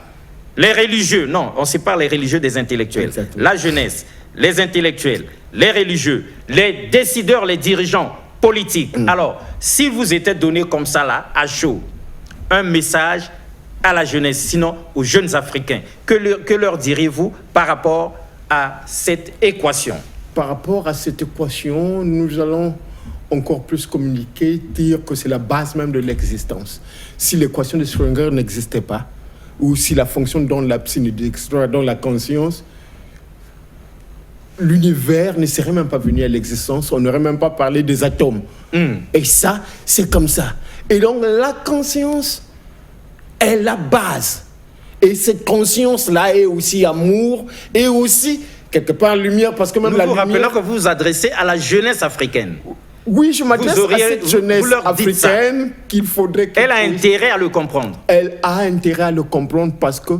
Les religieux, non, on sépare les religieux des intellectuels. Exactement. La jeunesse, les intellectuels, les religieux, les décideurs, les dirigeants politiques. Alors, si vous étiez donné comme ça, là, à chaud, un message à la jeunesse, sinon aux jeunes Africains, que leur diriez-vous par rapport à cette équation? Par rapport à cette équation, nous allons encore plus communiquer, dire que c'est la base même de l'existence. Si l'équation de Schrödinger n'existait pas, ou si la fonction dans la dans la conscience, l'univers ne serait même pas venu à l'existence, on n'aurait même pas parlé des atomes. Et ça, c'est comme ça. Et donc, la conscience est la base. Et cette conscience-là est aussi amour, et aussi, quelque part, lumière, parce que même nous la vous lumière... rappelons que vous vous adressez à la jeunesse africaine. Oui, je m'adresse à cette jeunesse africaine qu'il faudrait... Elle a intérêt à le comprendre. Elle a intérêt à le comprendre parce que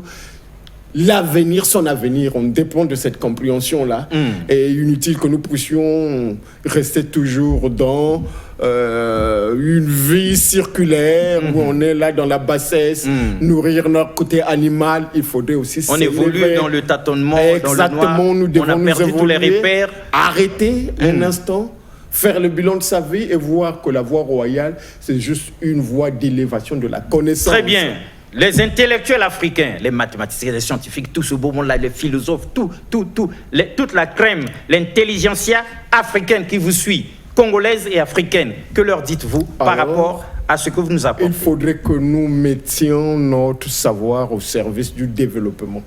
l'avenir, son avenir, on dépend de cette compréhension-là. Et inutile que nous puissions rester toujours dans une vie circulaire où on est là dans la bassesse, nourrir notre côté animal. Il faudrait aussi on évolue dans le tâtonnement, exactement, dans le noir. Nous devons on a perdu tous les repères. Arrêter un instant, faire le bilan de sa vie et voir que la voie royale, c'est juste une voie d'élévation de la connaissance. Très bien. Les intellectuels africains, les mathématiciens, les scientifiques, tout ce beau monde-là, les philosophes, toute la crème, l'intelligentsia africaine qui vous suit, congolaise et africaine, que leur dites-vous par rapport à ce que vous nous apportez? Il faudrait que nous mettions notre savoir au service du développement.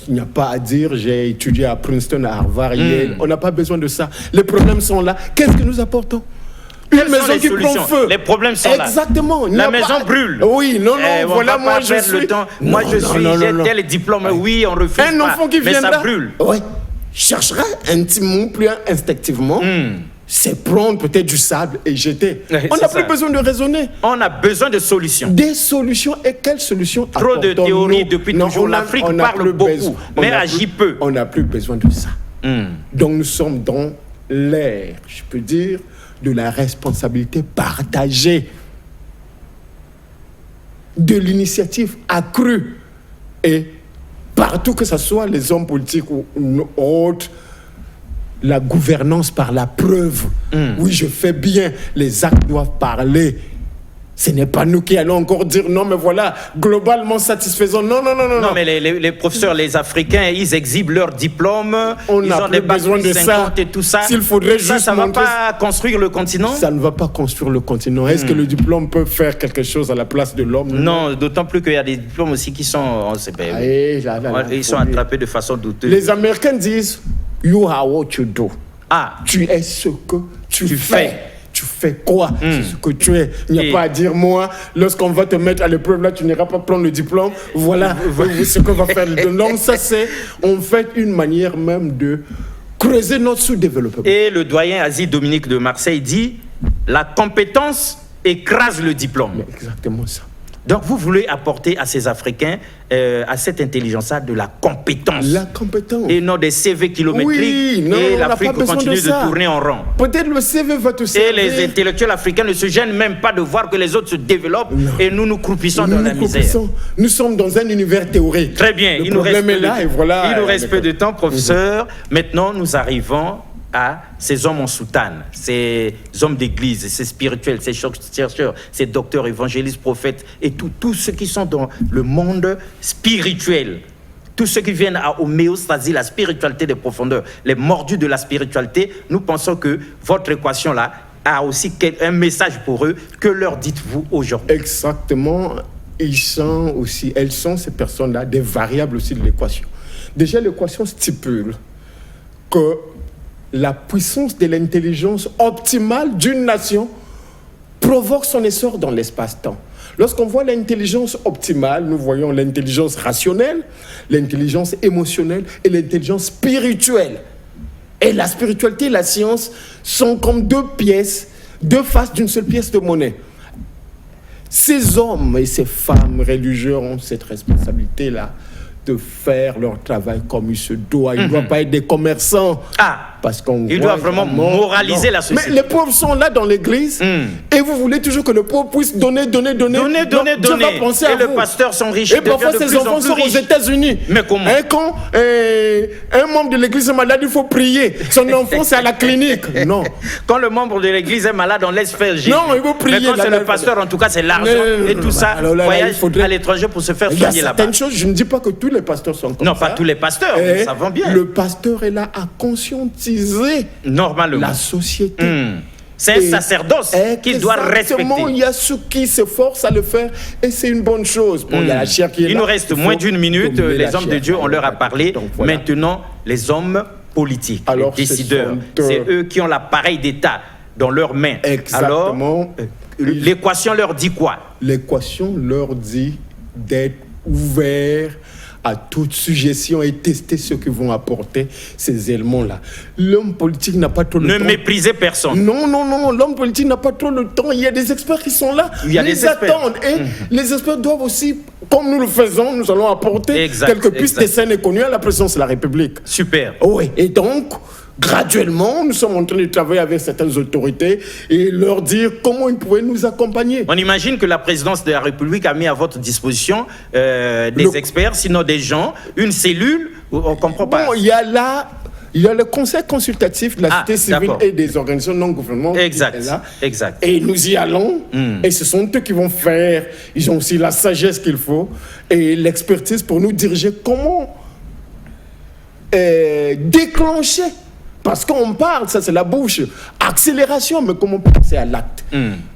Il n'y a pas à dire, j'ai étudié à Princeton, à Harvard, Yale. On n'a pas besoin de ça. Les problèmes sont là. Qu'est-ce que nous apportons? Une maison qui prend feu. Les problèmes sont là. Exactement. La maison brûle. Oui, non, voilà, moi je suis... j'ai tel diplôme, oui, on refuse un enfant qui mais viendra, ça brûle. Oui, cherchera intimement, plus instinctivement, c'est prendre peut-être du sable et jeter. On n'a plus besoin de raisonner. On a besoin de solutions. Des solutions. Et quelles solutions? Trop de théories depuis toujours. L'Afrique parle beaucoup, mais agit peu. On n'a plus besoin de ça. Donc nous sommes dans l'ère, je peux dire, de la responsabilité partagée, de l'initiative accrue. Et partout, que ce soit les hommes politiques ou autres, la gouvernance par la preuve. Oui, je fais bien, les actes doivent parler. Ce n'est pas nous qui allons encore dire non, mais voilà, globalement satisfaisant. Non. Non, mais les professeurs, les Africains, ils exhibent leurs diplômes. Ils ont des besoin de ça. Et tout ça. S'il faudrait juste ça ne va pas construire le continent. Ça ne va pas construire le continent. Est-ce que le diplôme peut faire quelque chose à la place de l'homme? Non, d'autant plus qu'il y a des diplômes aussi qui sont, ils sont attrapés de façon douteuse. Les Américains disent you are what you do. Tu es ce que tu fais. Tu fais quoi? C'est ce que tu es. Il n'y a pas à dire, moi, lorsqu'on va te mettre à l'épreuve, là, tu n'iras pas prendre le diplôme. Voilà ce qu'on va faire. Donc, ça, c'est en fait une manière même de creuser notre sous-développement. Et le doyen Asie Dominique de Marseille dit la compétence écrase le diplôme. Mais exactement ça. Donc, vous voulez apporter à ces Africains, à cette intelligence-là, de la compétence. La compétence. Et non des CV kilométriques. Oui, non, et l'Afrique continue de tourner en rond. Peut-être le CV va te servir. Et les intellectuels africains ne se gênent même pas de voir que les autres se développent. Et nous croupissons dans la misère. Nous sommes dans un univers théorique. Très bien. Le problème est là et voilà. Il nous reste peu de temps, professeur. Maintenant, nous arrivons à ces hommes en soutane, ces hommes d'église, ces spirituels, ces chercheurs, ces docteurs, évangélistes, prophètes et tous ceux qui sont dans le monde spirituel, tous ceux qui viennent à homéostasie, la spiritualité des profondeurs, les mordus de la spiritualité. Nous pensons que votre équation-là a aussi un message pour eux. Que leur dites-vous aujourd'hui? Exactement. Elles sont ces personnes-là des variables aussi de l'équation. Déjà, l'équation stipule que la puissance de l'intelligence optimale d'une nation provoque son essor dans l'espace-temps. Lorsqu'on voit l'intelligence optimale, nous voyons l'intelligence rationnelle, l'intelligence émotionnelle et l'intelligence spirituelle. Et la spiritualité et la science sont comme deux faces d'une seule pièce de monnaie. Ces hommes et ces femmes religieux ont cette responsabilité-là de faire leur travail comme il se doit. Ils ne doivent pas être des commerçants. Parce qu'on ils doivent vraiment moraliser la société. Mais les pauvres sont là dans l'église et vous voulez toujours que le pauvre puisse donner. Dieu va penser à vous. Et le pasteur s'enrichit. Et parfois ses enfants sont aux États-Unis. Mais comment? Quand un membre de l'église est malade, il faut prier. Son enfant, c'est à la clinique. Non. Quand le membre de l'église est malade, on laisse faire Jésus. Non, il faut prier. Mais quand c'est le pasteur, en tout cas, c'est l'argent et tout ça. Voyage à l'étranger pour se faire soigner là-bas. Certaines choses, je ne dis pas que tous les pasteurs sont comme ça. Non, pas tous les pasteurs, nous savons bien. Le pasteur est là à conscientiser normalement la société. C'est un sacerdoce qu'il doit respecter. Il y a ceux qui s'efforcent à le faire et c'est une bonne chose. Bon, il y a la chair qui est là. Il nous reste moins d'une minute. Les hommes de Dieu, on leur a parlé. Donc, voilà. Maintenant, les hommes politiques, alors, les décideurs, c'est eux qui ont l'appareil d'État dans leurs mains. Exactement. Alors, l'équation leur dit quoi? L'équation leur dit d'être ouverts à toute suggestion et tester ce que vont apporter ces éléments-là. L'homme politique n'a pas trop le temps. Ne méprisez personne. Non, l'homme politique n'a pas trop le temps. Il y a des experts qui sont là. Ils attendent. Et les experts doivent aussi, comme nous le faisons, nous allons apporter quelques pistes des scènes connues à la présidence de la République. Super. Oui, et donc, graduellement, nous sommes en train de travailler avec certaines autorités et leur dire comment ils pouvaient nous accompagner. On imagine que la présidence de la République a mis à votre disposition des experts, sinon des gens, une cellule, on ne comprend pas. Bon, il y a le conseil consultatif de la société civile et des organisations non gouvernementales. Exact. Et nous y allons. Et ce sont eux qui vont faire. Ils ont aussi la sagesse qu'il faut et l'expertise pour nous diriger comment déclencher. Parce qu'on parle, ça c'est la bouche, accélération, mais comment passer à l'acte?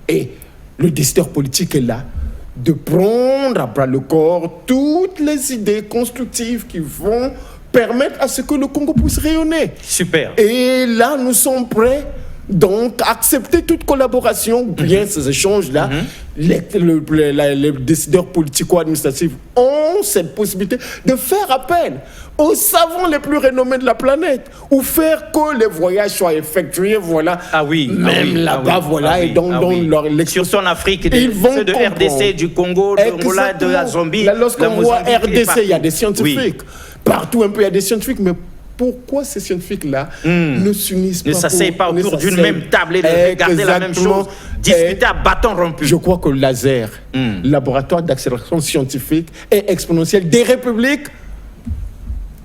Et le décideur politique est là de prendre à bras le corps toutes les idées constructives qui vont permettre à ce que le Congo puisse rayonner. Super. Et là, nous sommes prêts donc à accepter toute collaboration, bien ces échanges-là. Les décideurs politico-administratifs ont cette possibilité de faire appel aux savants les plus renommés de la planète ou faire que les voyages soient effectués, voilà. Là-bas, voilà. Et donc, surtout en Afrique, ceux de RDC, du Congo, de Angola, de la Zambie. Lorsqu'on voit RDC, il y a des scientifiques. Partout un peu, il y a des scientifiques, mais pourquoi ces scientifiques-là ne s'unissent pas? Ne s'asseyent pas autour d'une même table et de regarder la même chose, discuter à bâton rompu. Je crois que le laser, laboratoire d'accélération scientifique et exponentielle des républiques,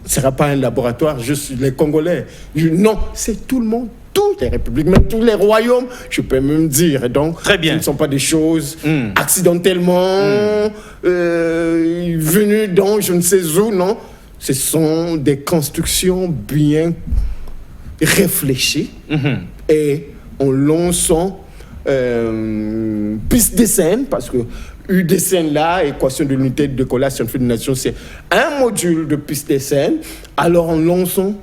ne sera pas un laboratoire juste les Congolais. Non, c'est tout le monde, toutes les républiques, même tous les royaumes, je peux même dire. Et donc, très bien. Ce ne sont pas des choses accidentellement venues dans je ne sais où, non. Ce sont des constructions bien réfléchies et en lançant piste des scènes, parce que UDCN là, équation de l'unité de décollage scientifique de nation, c'est un module de piste des scènes. Alors en lançant,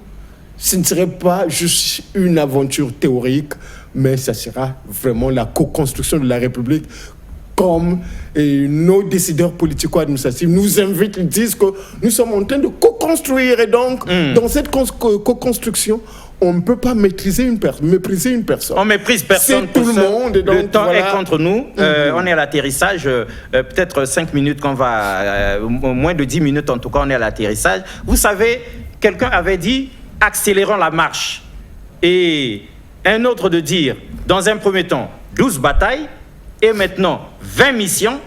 ce ne serait pas juste une aventure théorique, mais ça sera vraiment la co-construction de la République. Comme nos décideurs politico-administratifs nous invitent, ils disent que nous sommes en train de co-construire. Et donc, dans cette co-construction, on ne peut pas mépriser une personne. On méprise personne. C'est tout le monde. Et donc, le temps est contre nous. On est à l'atterrissage. Peut-être 5 minutes qu'on va... moins de 10 minutes en tout cas, on est à l'atterrissage. Vous savez, quelqu'un avait dit « accélérons la marche ». Et un autre de dire, dans un premier temps, 12 batailles. Et maintenant, 20 missions.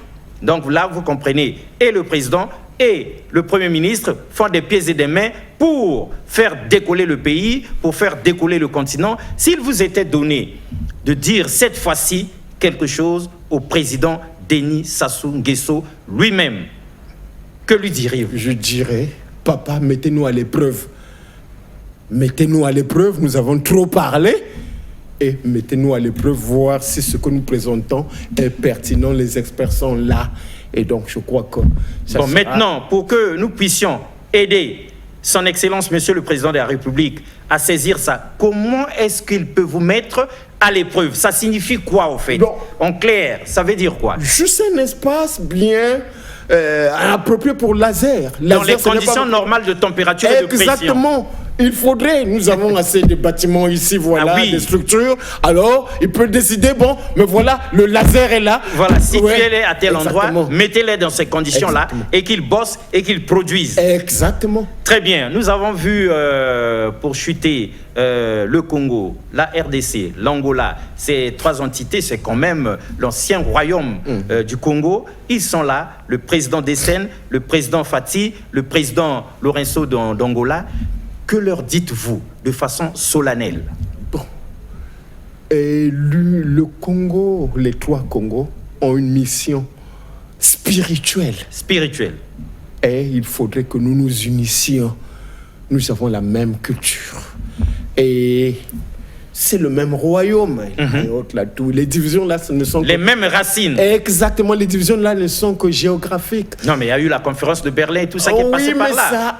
Donc là, vous comprenez, et le président et le Premier ministre font des pieds et des mains pour faire décoller le pays, pour faire décoller le continent. S'il vous était donné de dire cette fois-ci quelque chose au président Denis Sassou Nguesso lui-même, que lui diriez-vous? Je dirais, papa, mettez-nous à l'épreuve. Mettez-nous à l'épreuve, nous avons trop parlé. Et mettez-nous à l'épreuve, voir si ce que nous présentons est pertinent. Les experts sont là. Et donc, je crois que... Maintenant, pour que nous puissions aider Son Excellence, Monsieur le Président de la République, à saisir ça, comment est-ce qu'il peut vous mettre à l'épreuve? Ça signifie quoi, au fait? Bon. En clair, ça veut dire quoi? Juste un espace bien approprié pour laser. Dans les conditions normales de température et de pression. Exactement. Il faudrait, nous avons assez de bâtiments ici, voilà, Ah oui. des structures. Alors, il peut décider, bon, mais voilà, le laser est là. Voilà, situez-les Ouais, à tel endroit, exactement. mettez-les dans ces conditions-là et qu'ils bossent et qu'ils produisent. Exactement. Très bien, nous avons vu pour chuter le Congo, la RDC, l'Angola, ces trois entités, c'est quand même l'ancien royaume du Congo. Ils sont là, le président Dessène, le président Fati, le président Lorenzo d'Angola. Que leur dites-vous de façon solennelle? Bon. Et le Congo, les trois Congos, ont une mission spirituelle. Spirituelle. Et il faudrait que nous nous unissions. Nous avons la même culture. Et c'est le même royaume. Et autres, là, tout. Les divisions là, ce ne sont Les que... mêmes racines. Exactement, les divisions là ne sont que géographiques. Non, mais il y a eu la conférence de Berlin et tout ça qui est passé oui, par mais là. ça,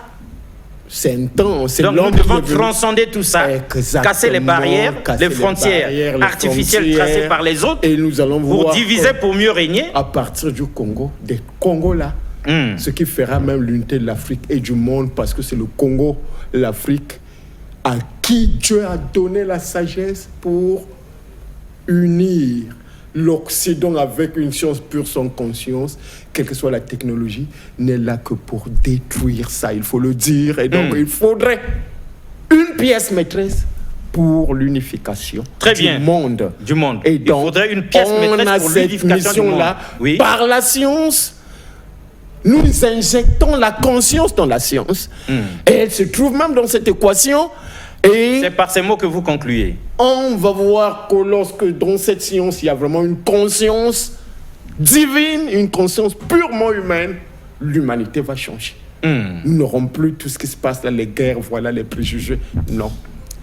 c'est un temps, c'est Donc nous l'homme devons qui est venu. transcender tout ça, Exactement, casser les barrières, casser les frontières barrières, les artificielles frontières. tracées par les autres Et nous allons pour voir diviser, pour mieux régner. à partir du Congo, des Congos là, ce qui fera même l'unité de l'Afrique et du monde, parce que c'est le Congo, l'Afrique, à qui Dieu a donné la sagesse pour unir l'Occident avec une science pure sans conscience, quelle que soit la technologie, n'est là que pour détruire ça, il faut le dire. Et donc, il faudrait une pièce maîtresse pour l'unification du monde. Du monde. Et Il donc, faudrait une pièce maîtresse pour l'unification du monde. mission-là, Oui. par la science, nous injectons la conscience dans la science. Et elle se trouve même dans cette équation. Et C'est par ces mots que vous concluez. on va voir que lorsque dans cette science, il y a vraiment une conscience divine, une conscience purement humaine, l'humanité va changer. Nous n'aurons plus tout ce qui se passe là, les guerres, voilà, les préjugés. Non.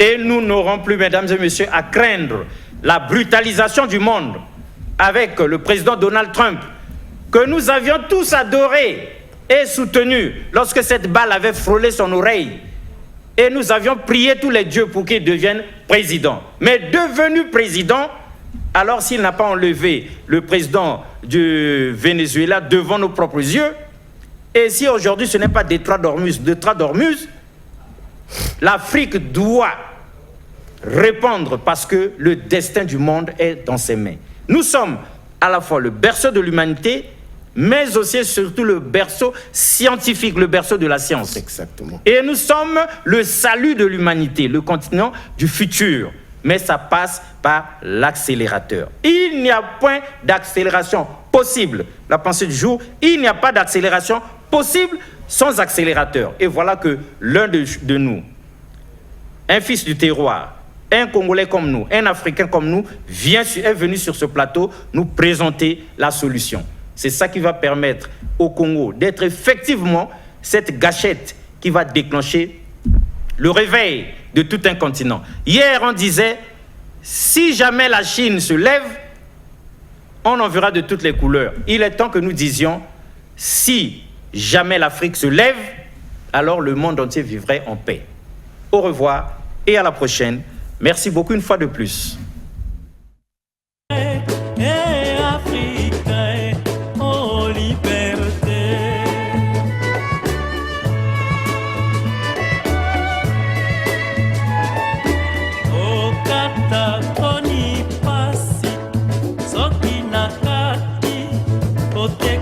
Et nous n'aurons plus, mesdames et messieurs, à craindre la brutalisation du monde avec le président Donald Trump, que nous avions tous adoré et soutenu lorsque cette balle avait frôlé son oreille. Et nous avions prié tous les dieux pour qu'il devienne président. Mais devenu président, alors s'il n'a pas enlevé le président du Venezuela devant nos propres yeux, et si aujourd'hui ce n'est pas Détroit d'Ormuz, l'Afrique doit répondre parce que le destin du monde est dans ses mains. Nous sommes à la fois le berceau de l'humanité, mais aussi et surtout le berceau scientifique, le berceau de la science. Exactement. Et nous sommes le salut de l'humanité, le continent du futur. Mais ça passe par l'accélérateur. Il n'y a point d'accélération possible. La pensée du jour, il n'y a pas d'accélération possible sans accélérateur. Et voilà que l'un de nous, un fils du terroir, un Congolais comme nous, un Africain comme nous, est venu sur ce plateau nous présenter la solution. C'est ça qui va permettre au Congo d'être effectivement cette gâchette qui va déclencher le réveil de tout un continent. Hier, on disait, si jamais la Chine se lève, on en verra de toutes les couleurs. Il est temps que nous disions, si jamais l'Afrique se lève, alors le monde entier vivrait en paix. Au revoir et à la prochaine. Merci beaucoup une fois de plus. Soki na kati, kote